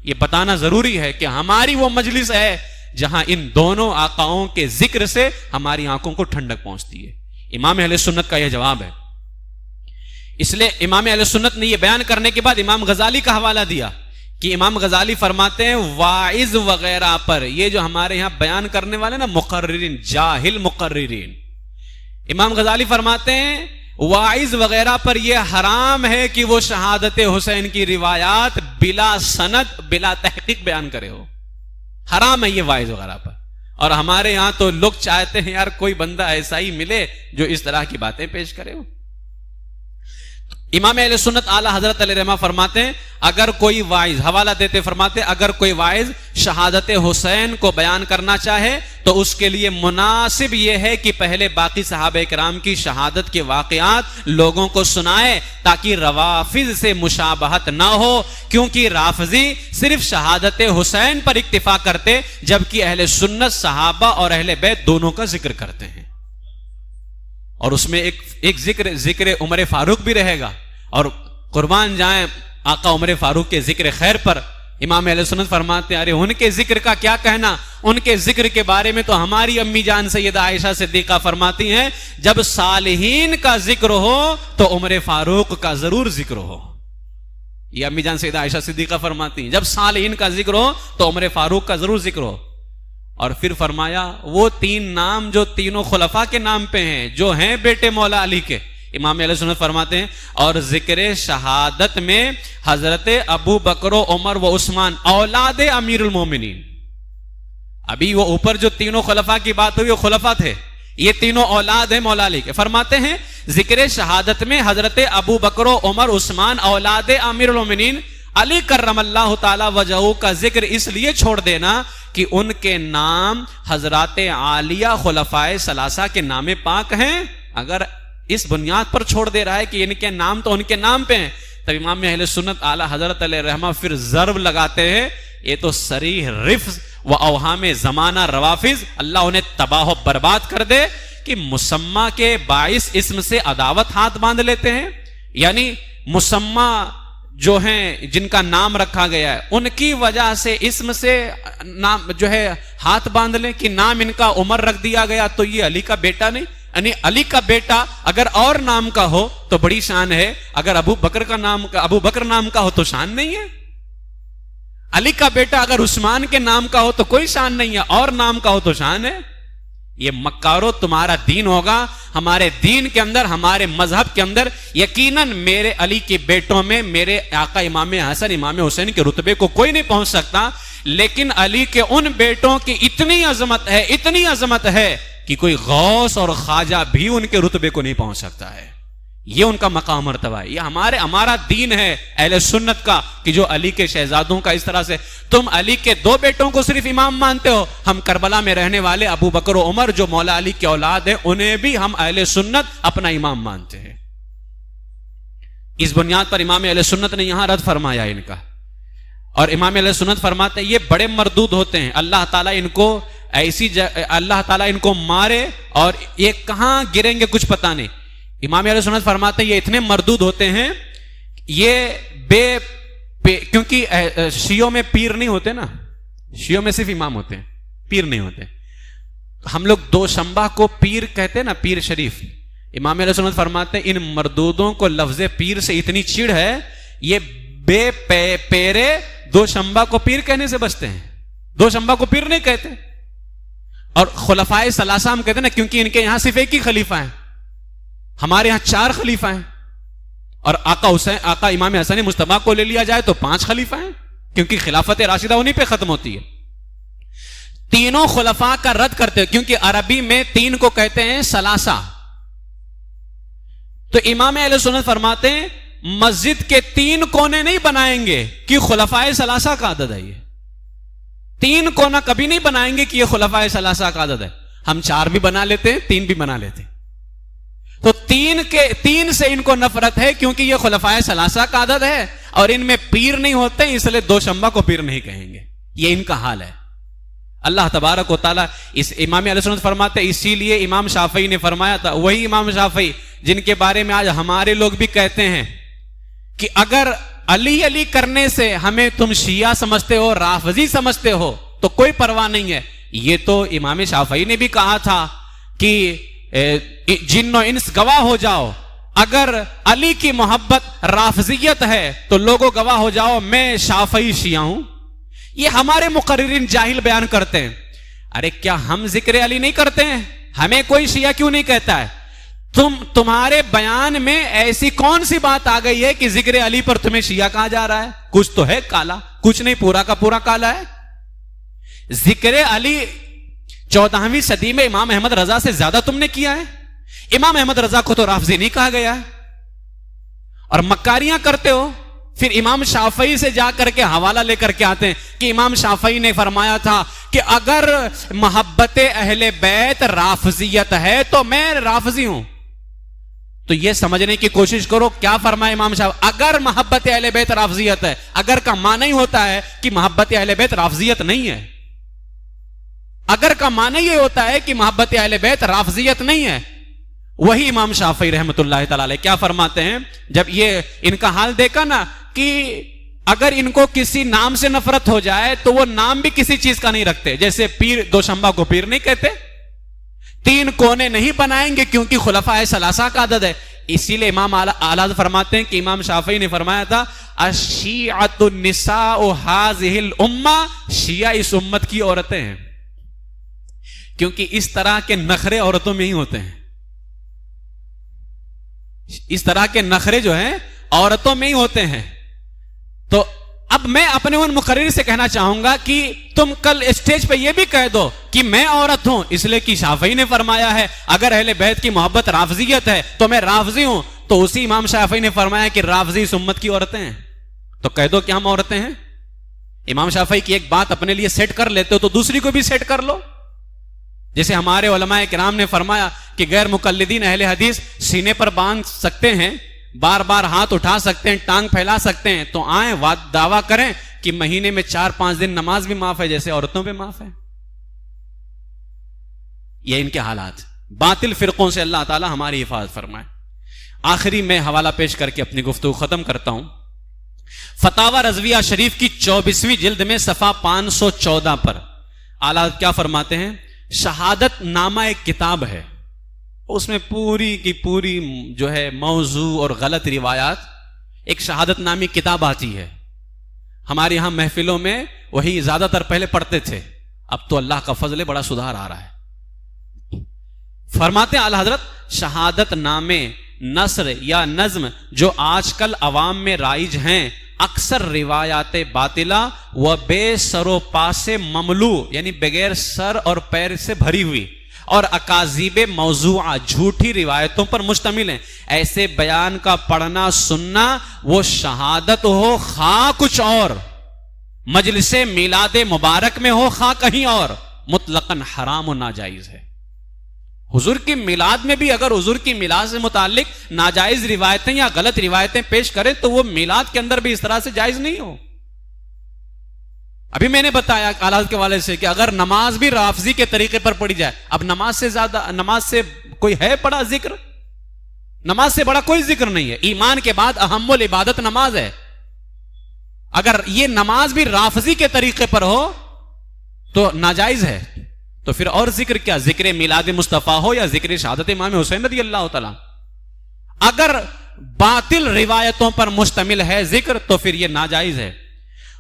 یہ بتانا ضروری ہے کہ ہماری وہ مجلس ہے جہاں ان دونوں آقاؤں کے ذکر سے ہماری آنکھوں کو ٹھنڈک پہنچتی ہے. امام اہل سنت کا یہ جواب ہے. اس لیے امام اہل سنت نے یہ بیان کرنے کے بعد امام غزالی کا حوالہ دیا کہ امام غزالی فرماتے ہیں واعظ وغیرہ پر, یہ جو ہمارے یہاں بیان کرنے والے نا مقررین, جاہل مقررین, امام غزالی فرماتے ہیں واعظ وغیرہ پر یہ حرام ہے کہ وہ شہادت حسین کی روایات بلا سند بلا تحقیق بیان کرے ہو, حرام ہے یہ واعظ وغیرہ پر. اور ہمارے یہاں تو لوگ چاہتے ہیں یار کوئی بندہ ایسا ہی ملے جو اس طرح کی باتیں پیش کرے ہو. امام اہل سنت اعلی حضرت علیہ رحمہ فرماتے ہیں اگر کوئی واعظ, حوالہ دیتے فرماتے اگر کوئی واعظ شہادت حسین کو بیان کرنا چاہے تو اس کے لیے مناسب یہ ہے کہ پہلے باقی صحابہ کرام کی شہادت کے واقعات لوگوں کو سنائے تاکہ روافض سے مشابہت نہ ہو، کیونکہ رافضی صرف شہادت حسین پر اکتفا کرتے جبکہ اہل سنت صحابہ اور اہل بیت دونوں کا ذکر کرتے ہیں، اور اس میں ایک ذکر عمر فاروق بھی رہے گا، اور قربان جائیں آقا عمر فاروق کے ذکر خیر پر امام اہل سنت فرماتے ہیں ارے ان کے ذکر کا کیا کہنا، ان کے ذکر کے بارے میں تو ہماری امی جان سیدہ عائشہ صدیقہ فرماتی ہیں جب صالحین کا ذکر ہو تو عمر فاروق کا ضرور ذکر ہو. یہ امی جان سیدہ عائشہ صدیقہ فرماتی ہیں جب صالحین کا ذکر ہو تو عمر فاروق کا ضرور ذکر ہو. اور پھر فرمایا وہ 3 نام جو تینوں خلفاء کے نام پہ ہیں جو ہیں بیٹے مولا علی کے، امام علیہ سنت فرماتے ہیں اور ذکر شہادت میں حضرت ابو بکر و عمر و عثمان اولاد امیر المومنین. ابھی وہ اوپر جو تینوں خلفاء کی بات ہوئی وہ خلفاء تھے، یہ تینوں اولاد ہیں مولا علی کے. فرماتے ہیں ذکر شہادت میں حضرت ابو بکر و عمر عثمان اولاد امیر المومنین علی کرم اللہ تعالی وجہہ کا ذکر اس لیے چھوڑ دینا کہ ان کے نام حضرات عالیہ خلفائے ثلاثہ کے نام پاک ہیں. اگر اس بنیاد پر چھوڑ دے رہا ہے کہ ان کے نام تو ان کے نام پہ ہیں، تب امام اہل سنت اعلی حضرت علیہ رحمہ پھر ضرب لگاتے ہیں یہ تو صریح رفض و اوہام زمانہ روافض، اللہ انہیں تباہ و برباد کر دے کہ مسمى کے باعث اسم سے عداوت ہاتھ باندھ لیتے ہیں. یعنی مسمى جو ہیں جن کا نام رکھا گیا ہے ان کی وجہ سے اسم سے نام جو ہے ہاتھ باندھ لیں کہ نام ان کا عمر رکھ دیا گیا تو یہ علی کا بیٹا نہیں، یعنی علی کا بیٹا اگر اور نام کا ہو تو بڑی شان ہے، اگر ابو بکر نام کا ہو تو شان نہیں ہے. علی کا بیٹا اگر عثمان کے نام کا ہو تو کوئی شان نہیں ہے، اور نام کا ہو تو شان ہے. یہ مکارو تمہارا دین ہوگا. ہمارے دین کے اندر، ہمارے مذہب کے اندر یقیناً میرے علی کے بیٹوں میں میرے آقا امام حسن امام حسین کے رتبے کو کوئی نہیں پہنچ سکتا، لیکن علی کے ان بیٹوں کی اتنی عظمت ہے کہ کوئی غوث اور خواجہ بھی ان کے رتبے کو نہیں پہنچ سکتا ہے. یہ ان کا مقام مرتبہ ہے. یہ ہمارا دین ہے اہل سنت کا کہ جو علی کے شہزادوں کا اس طرح سے تم علی کے 2 بیٹوں کو صرف امام مانتے ہو، ہم کربلا میں رہنے والے ابو بکر و عمر جو مولا علی کے اولاد ہیں انہیں بھی ہم اہل سنت اپنا امام مانتے ہیں. اس بنیاد پر امام اہل سنت نے یہاں رد فرمایا ان کا. اور امام اہل سنت فرماتے ہیں یہ بڑے مردود ہوتے ہیں، اللہ تعالیٰ ان کو مارے اور یہ کہاں گریں گے کچھ پتہ نہیں. امام علیہ سنت فرماتے ہیں یہ اتنے مردود ہوتے ہیں، یہ کیونکہ شیعوں میں پیر نہیں ہوتے نا، شیعوں میں صرف امام ہوتے ہیں، پیر نہیں ہوتے. ہم لوگ 2 شنبہ کو پیر کہتے ہیں نا، پیر شریف. امام علیہ سنت فرماتے ہیں ان مردودوں کو لفظ پیر سے اتنی چڑ ہے یہ بے پیرے 2 شنبہ کو پیر کہنے سے بچتے ہیں. 2 شنبہ کو پیر نہیں کہتے. اور خلفائے ثلاثہ ہم کہتے ہیں نا کیونکہ ان کے یہاں صرف ایک ہی خلیفہ ہیں، ہمارے یہاں 4 خلیفہ ہیں. اور آقا امام حسن مصطفیٰ کو لے لیا جائے تو 5 خلیفہ ہیں کیونکہ خلافت راشدہ انہی پہ ختم ہوتی ہے. تینوں خلفاء کا رد کرتے ہیں کیونکہ عربی میں 3 کو کہتے ہیں ثلاثہ. تو امام اہل سنت فرماتے ہیں مسجد کے 3 کونے نہیں بنائیں گے کہ خلفائے ثلاثہ کا عدد ہے. یہ 3 کونا کبھی نہیں بنائیں گے کہ یہ خلفائے ثلاثہ کا عدد ہے. ہم 4 بھی بنا لیتے ہیں، 3 بھی بنا لیتے ہیں. تو 3 سے ان کو نفرت ہے کیونکہ یہ خلفائے ثلاثہ کا عدد ہے اور ان میں پیر نہیں ہوتے اس لیے 2 شنبہ کو پیر نہیں کہیں گے. یہ ان کا حال ہے. اللہ تبارک و تعالیٰ اس امام علیہ سنت فرماتے اسی لیے امام شافعی نے فرمایا تھا، وہی امام شافعی جن کے بارے میں آج ہمارے لوگ بھی کہتے ہیں کہ اگر علی علی کرنے سے ہمیں تم شیعہ سمجھتے ہو، رافضی سمجھتے ہو تو کوئی پرواہ نہیں ہے. یہ تو امام شافعی نے بھی کہا تھا کہ جن و انس گواہ ہو جاؤ، اگر علی کی محبت رافضیت ہے تو لوگوں گواہ ہو جاؤ میں شافعی شیعہ ہوں. یہ ہمارے مقررین جاہل بیان کرتے ہیں. ارے کیا ہم ذکر علی نہیں کرتے ہیں؟ ہمیں کوئی شیعہ کیوں نہیں کہتا ہے؟ تمہارے بیان میں ایسی کون سی بات آ گئی ہے کہ ذکر علی پر تمہیں شیعہ کہا جا رہا ہے؟ کچھ تو ہے کالا، کچھ نہیں پورا کا پورا کالا ہے. ذکر علی 14ویں صدی میں امام احمد رضا سے زیادہ تم نے کیا ہے. امام احمد رضا کو تو رافضی نہیں کہا گیا ہے اور مکاریاں کرتے ہو. پھر امام شافعی سے جا کر کے حوالہ لے کر کے آتے ہیں کہ امام شافعی نے فرمایا تھا کہ کہ اگر محبت اہل بیت رافضیت ہے تو میں رافضی ہوں. تو یہ سمجھنے کی کوشش کرو کیا فرمائے امام صاحب. اگر محبت اہل بیت رافضیت ہے, اگر کا معنی ہی ہوتا ہے کہ محبت اہل بیت رافضیت نہیں ہے. اگر کا معنی یہ ہوتا ہے کہ محبت اہل بیت رافضیت نہیں ہے. وہی امام شافعی رحمۃ اللہ تعالی علیہ کیا فرماتے ہیں, جب یہ ان کا حال دیکھا نا کہ اگر ان کو کسی نام سے نفرت ہو جائے تو وہ نام بھی کسی چیز کا نہیں رکھتے. جیسے پیر دوشمبا کو پیر نہیں کہتے, 3 کونے نہیں بنائیں گے کیونکہ خلفائے ثلاثہ کا عدد ہے. اسی لیے امام اعلیٰ فرماتے ہیں کہ امام شافعی نے فرمایا تھا الشیعۃ النساء هذه الامہ, شیعہ اس امت کی عورتیں ہیں. کیونکہ اس طرح کے نخرے عورتوں میں ہی ہوتے ہیں. اس طرح کے نخرے جو ہیں عورتوں میں ہی ہوتے ہیں. تو اب میں اپنے ان مقرر سے کہنا چاہوں گا کہ تم کل اسٹیج پہ یہ بھی کہہ دو کہ میں عورت ہوں, اس لیے کہ شافعی نے فرمایا ہے اگر اہل بیت کی محبت رافضیت ہے تو میں رافضی ہوں. تو اسی امام شافعی نے فرمایا کہ رافضی اس امت کی عورتیں ہیں, تو کہہ دو کہ ہم عورتیں ہیں. امام شافعی کی ایک بات اپنے لیے سیٹ کر لیتے ہو تو دوسری کو بھی سیٹ کر لو. جیسے ہمارے علماء کرام نے فرمایا کہ غیر مقلدین اہل حدیث سینے پر باندھ سکتے ہیں, بار بار ہاتھ اٹھا سکتے ہیں, ٹانگ پھیلا سکتے ہیں, تو آئیں دعویٰ کریں کہ مہینے میں 4-5 دن نماز بھی معاف ہے جیسے عورتوں پہ معاف ہے. یہ ان کے حالات. باطل فرقوں سے اللہ تعالی ہماری حفاظت فرمائے. آخری میں حوالہ پیش کر کے اپنی گفتگو ختم کرتا ہوں. فتاوی رضویہ شریف کی 24ویں جلد میں صفحہ 514 پر اعلیٰ کیا فرماتے ہیں, شہادت نامہ ایک کتاب ہے, اس میں پوری کی پوری جو ہے موضوع اور غلط روایات, ایک شہادت نامی کتاب آتی ہے. ہمارے یہاں محفلوں میں وہی زیادہ تر پہلے پڑھتے تھے, اب تو اللہ کا فضل بڑا سدھار آ رہا ہے. فرماتے ہیں اعلیٰ حضرت شہادت نامے, نثر یا نظم جو آج کل عوام میں رائج ہیں, اکثر روایات باطلہ و بے سر و پا سے مملو, یعنی بغیر سر اور پیر سے بھری ہوئی, اور اکاذیب موضوعہ جھوٹی روایتوں پر مشتمل ہیں. ایسے بیان کا پڑھنا سننا وہ شہادت ہو خواہ کچھ اور, مجلس میلاد مبارک میں ہو خواہ کہیں اور, مطلقاً حرام و ناجائز ہے. حضور کی میلاد میں بھی اگر حضور کی میلاد سے متعلق ناجائز روایتیں یا غلط روایتیں پیش کریں تو وہ میلاد کے اندر بھی اس طرح سے جائز نہیں ہو. ابھی میں نے بتایا آلات کے والے سے کہ اگر نماز بھی رافضی کے طریقے پر پڑھی جائے, اب نماز سے کوئی ہے بڑا ذکر؟ نماز سے بڑا کوئی ذکر نہیں ہے. ایمان کے بعد اہم العبادت نماز ہے. اگر یہ نماز بھی رافضی کے طریقے پر ہو تو ناجائز ہے, تو پھر اور ذکر کیا, ذکر میلاد مصطفیٰ ہو یا ذکر شہادت امام حسین رضی اللہ تعالی. اگر باطل روایتوں پر مشتمل ہے ذکر تو پھر یہ ناجائز ہے.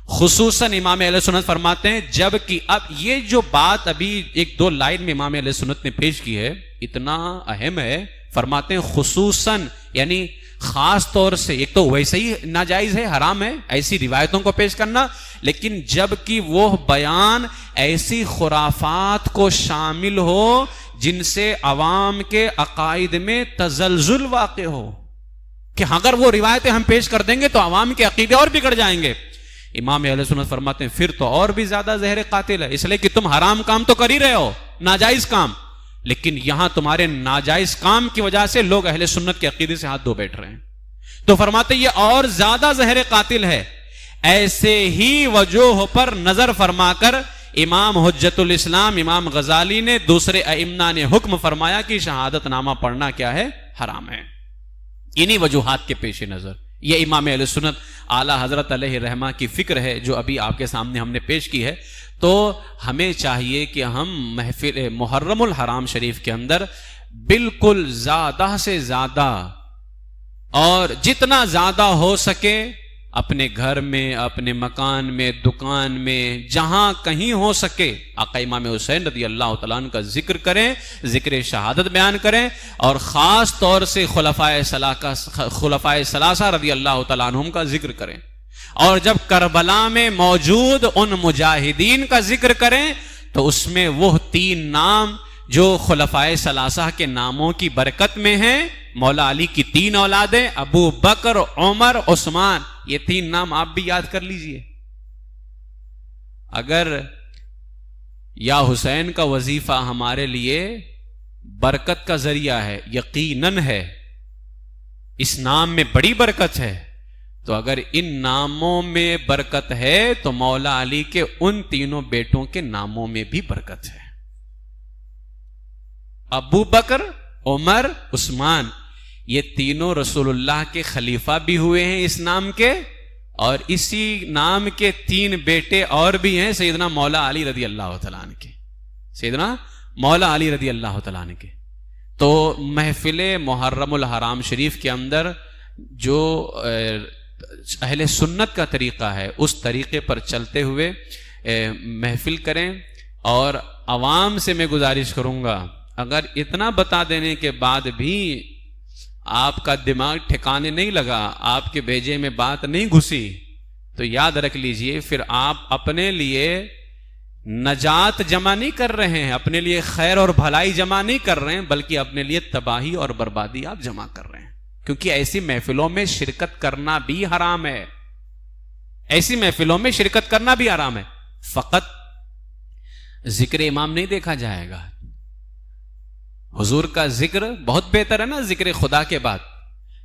خصوصاً امام اہل سنت فرماتے ہیں, جبکہ اب یہ جو بات ابھی 1-2 لائن میں امام اہل سنت نے پیش کی ہے اتنا اہم ہے. فرماتے ہیں خصوصاً یعنی خاص طور سے, ایک تو ویسے ہی ناجائز ہے, حرام ہے ایسی روایتوں کو پیش کرنا, لیکن جبکہ وہ بیان ایسی خرافات کو شامل ہو جن سے عوام کے عقائد میں تزلزل واقع ہو, کہ اگر وہ روایتیں ہم پیش کر دیں گے تو عوام کے عقیدے اور بگڑ جائیں گے. امام اہل سنت فرماتے ہیں پھر تو اور بھی زیادہ زہر قاتل ہے, اس لیے کہ تم حرام کام تو کر ہی رہے ہو, ناجائز کام, لیکن یہاں تمہارے ناجائز کام کی وجہ سے لوگ اہل سنت کے عقیدے سے ہاتھ دھو بیٹھ رہے ہیں. تو فرماتے ہیں یہ اور زیادہ زہر قاتل ہے. ایسے ہی وجوہ پر نظر فرما کر امام حجت الاسلام امام غزالی نے دوسرے ائمہ نے حکم فرمایا کہ شہادت نامہ پڑھنا کیا ہے, حرام ہے. انہی وجوہات کے پیش نظر یہ امام اہل سنت اعلیٰ حضرت علیہ رحمہ کی فکر ہے جو ابھی آپ کے سامنے ہم نے پیش کی ہے. تو ہمیں چاہیے کہ ہم محفل محرم الحرام شریف کے اندر بالکل زیادہ سے زیادہ اور جتنا زیادہ ہو سکے اپنے گھر میں, اپنے مکان میں, دکان میں, جہاں کہیں ہو سکے آقا امام حسین رضی اللہ تعالیٰ عنہ کا ذکر کریں, ذکر شہادت بیان کریں, اور خاص طور سے خلفائے ثلاثہ رضی اللہ تعالیٰ عنہم کا ذکر کریں. اور جب کربلا میں موجود ان مجاہدین کا ذکر کریں تو اس میں وہ 3 نام جو خلفائے ثلاثہ کے ناموں کی برکت میں ہیں, مولا علی کی 3 اولادیں ابو بکر, عمر, عثمان, یہ 3 نام آپ بھی یاد کر لیجئے. اگر یا حسین کا وظیفہ ہمارے لیے برکت کا ذریعہ ہے، یقیناً ہے، اس نام میں بڑی برکت ہے. تو اگر ان ناموں میں برکت ہے تو مولا علی کے ان تینوں بیٹوں کے ناموں میں بھی برکت ہے. ابو بکر، عمر، عثمان، یہ تینوں رسول اللہ کے خلیفہ بھی ہوئے ہیں اس نام کے، اور اسی نام کے 3 بیٹے اور بھی ہیں، سیدنا مولا علی رضی اللہ تعالیٰ عنہ کے، سیدنا مولا علی رضی اللہ تعالیٰ عنہ کے. تو محفل محرم الحرام شریف کے اندر جو اہل سنت کا طریقہ ہے اس طریقے پر چلتے ہوئے محفل کریں. اور عوام سے میں گزارش کروں گا، اگر اتنا بتا دینے کے بعد بھی آپ کا دماغ ٹھکانے نہیں لگا، آپ کے بھیجے میں بات نہیں گھسی، تو یاد رکھ لیجئے پھر آپ اپنے لیے نجات جمع نہیں کر رہے ہیں، اپنے لیے خیر اور بھلائی جمع نہیں کر رہے ہیں، بلکہ اپنے لیے تباہی اور بربادی آپ جمع کر رہے ہیں. کیونکہ ایسی محفلوں میں شرکت کرنا بھی حرام ہے، ایسی محفلوں میں شرکت کرنا بھی حرام ہے. فقط ذکر امام نہیں دیکھا جائے گا. حضور کا ذکر بہت بہتر ہے نا ذکر خدا کے بعد،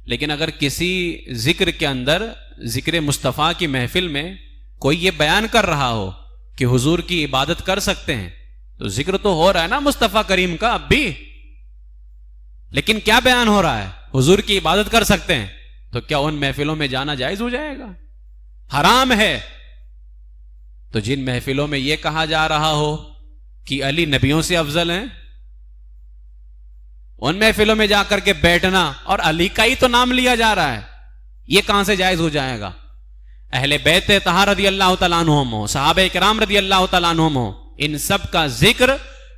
لیکن اگر کسی ذکر کے اندر ذکر مصطفیٰ کی محفل میں کوئی یہ بیان کر رہا ہو کہ حضور کی عبادت کر سکتے ہیں، تو ذکر تو ہو رہا ہے نا مصطفیٰ کریم کا اب بھی، لیکن کیا بیان ہو رہا ہے؟ حضور کی عبادت کر سکتے ہیں. تو کیا ان محفلوں میں جانا جائز ہو جائے گا؟ حرام ہے. تو جن محفلوں میں یہ کہا جا رہا ہو کہ علی نبیوں سے افضل ہیں، ان محفلوں میں جا کر کے بیٹھنا اور علی کا ہی تو نام لیا جا رہا ہے، یہ کہاں سے جائز ہو جائے گا؟ اہل بیت طاہر رضی اللہ تعالیٰ عنہم ہو، صحابہ کرام رضی اللہ تعالیٰ عنہم ہو، ان سب کا ذکر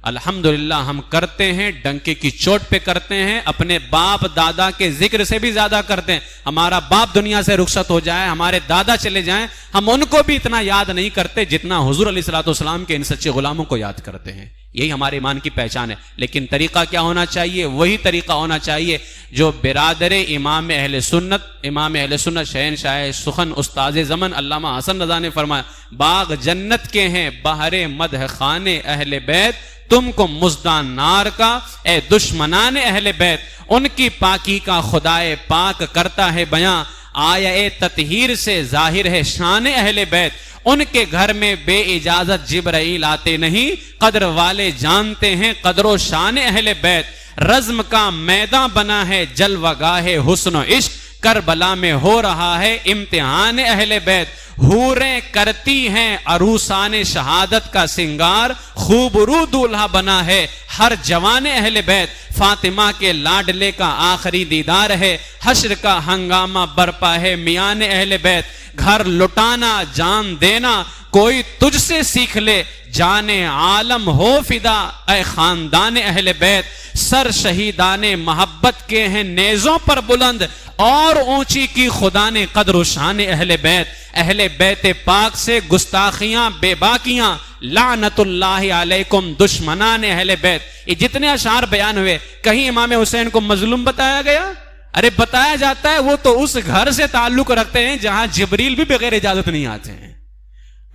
الحمدللہ ہم کرتے ہیں، ڈنکے کی چوٹ پہ کرتے ہیں، اپنے باپ دادا کے ذکر سے بھی زیادہ کرتے ہیں. ہمارا باپ دنیا سے رخصت ہو جائے، ہمارے دادا چلے جائیں، ہم ان کو بھی اتنا یاد نہیں کرتے جتنا حضور علیہ الصلوۃ والسلام کے ان سچے غلاموں کو یاد کرتے ہیں. یہی ہمارے ایمان کی پہچان ہے. لیکن طریقہ کیا ہونا چاہیے؟ وہی طریقہ ہونا چاہیے جو برادر امام اہل سنت شہنشاہ سخن استاذ زمن علامہ حسن رضا نے فرمایا، باغ جنت کے ہیں بہر مدح خانے اہل بیت، تم کو مزدان نار کا اے دشمنان اہل بیت. ان کی پاکی کا خدائے پاک کرتا ہے بیاں، آیا اے تطہیر سے ظاہر ہے شان اہل بیت. ان کے گھر میں بے اجازت جبرائیل آتے نہیں، قدر والے جانتے ہیں قدر و شان اہل بیت. رزم کا میدان بنا ہے جلوہ گاہ حسن و عشق، کربلا میں ہو رہا ہے امتحان اہل بیت. حوریں کرتی ہیں عروسان شہادت کا سنگار، خوب رو دولہا بنا ہے ہر جوان اہل بیت. فاطمہ کے لاڈلے کا آخری دیدار ہے، حشر کا ہنگامہ برپا ہے میان اہل بیت. گھر لٹانا جان دینا کوئی تجھ سے سیکھ لے، جان عالم ہو فدا اے خاندان اہل بیت. سر شہیدان محبت کے ہیں نیزوں پر بلند، اور اونچی کی خدا نے قدر و شان اہل بیت. اہل بیت پاک سے گستاخیاں بے باکیاں، لعنت اللہ علیکم دشمنان اہل بیت. یہ جتنے اشعار بیان ہوئے، کہیں امام حسین کو مظلوم بتایا گیا؟ ارے بتایا جاتا ہے وہ تو اس گھر سے تعلق رکھتے ہیں جہاں جبریل بھی بغیر اجازت نہیں آتے ہیں.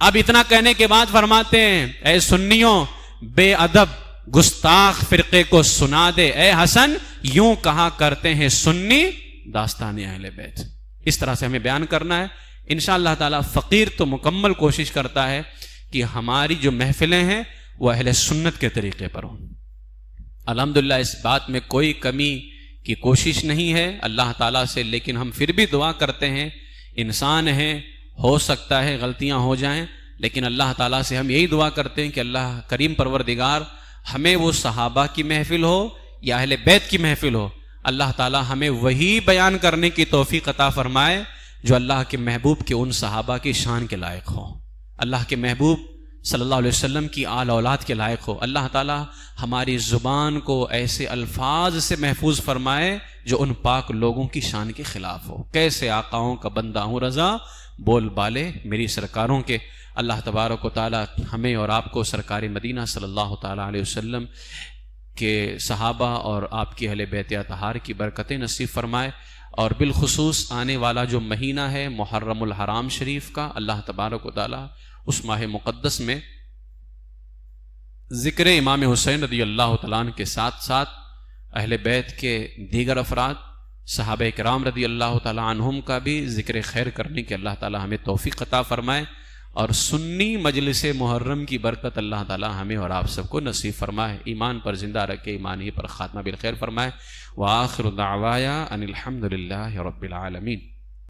اب اتنا کہنے کے بعد فرماتے ہیں، اے سنیوں بے ادب گستاخ فرقے کو سنا دے، اے حسن یوں کہا کرتے ہیں سنی داستان اہل بیت. اس طرح سے ہمیں بیان کرنا ہے. انشاءاللہ تعالی فقیر تو مکمل کوشش کرتا ہے کہ ہماری جو محفلیں ہیں وہ اہل سنت کے طریقے پر ہوں. الحمدللہ اس بات میں کوئی کمی کی کوشش نہیں ہے اللہ تعالیٰ سے، لیکن ہم پھر بھی دعا کرتے ہیں، انسان ہیں، ہو سکتا ہے غلطیاں ہو جائیں، لیکن اللہ تعالیٰ سے ہم یہی دعا کرتے ہیں کہ اللہ کریم پروردگار ہمیں وہ صحابہ کی محفل ہو یا اہل بیت کی محفل ہو، اللہ تعالیٰ ہمیں وہی بیان کرنے کی توفیق عطا فرمائے جو اللہ کے محبوب کے ان صحابہ کی شان کے لائق ہو، اللہ کے محبوب صلی اللہ علیہ وسلم کی آل اولاد کے لائق ہو. اللہ تعالیٰ ہماری زبان کو ایسے الفاظ سے محفوظ فرمائے جو ان پاک لوگوں کی شان کے خلاف ہو. کیسے آقاؤں کا بندہ ہوں رضا، بول بالے میری سرکاروں کے. اللہ تبارک و تعالیٰ ہمیں اور آپ کو سرکار مدینہ صلی اللہ تعالیٰ علیہ وسلم کے صحابہ اور آپ کی اہل بیت اطہار کی برکتیں نصیب فرمائے. اور بالخصوص آنے والا جو مہینہ ہے محرم الحرام شریف کا، اللہ تبارک و تعالیٰ اس ماہ مقدس میں ذکر امام حسین رضی اللہ تعالیٰ عنہ کے ساتھ ساتھ اہل بیت کے دیگر افراد صحابہ کرام رضی اللہ تعالیٰ عنہم کا بھی ذکر خیر کرنے کے اللہ تعالیٰ ہمیں توفیق عطا فرمائے، اور سنی مجلس محرم کی برکت اللہ تعالیٰ ہمیں اور آپ سب کو نصیب فرمائے، ایمان پر زندہ رکھے، ایمان ہی پر خاتمہ بالخیر فرمائے۔ وآخر دعوایا ان الحمد للہ رب العالمین۔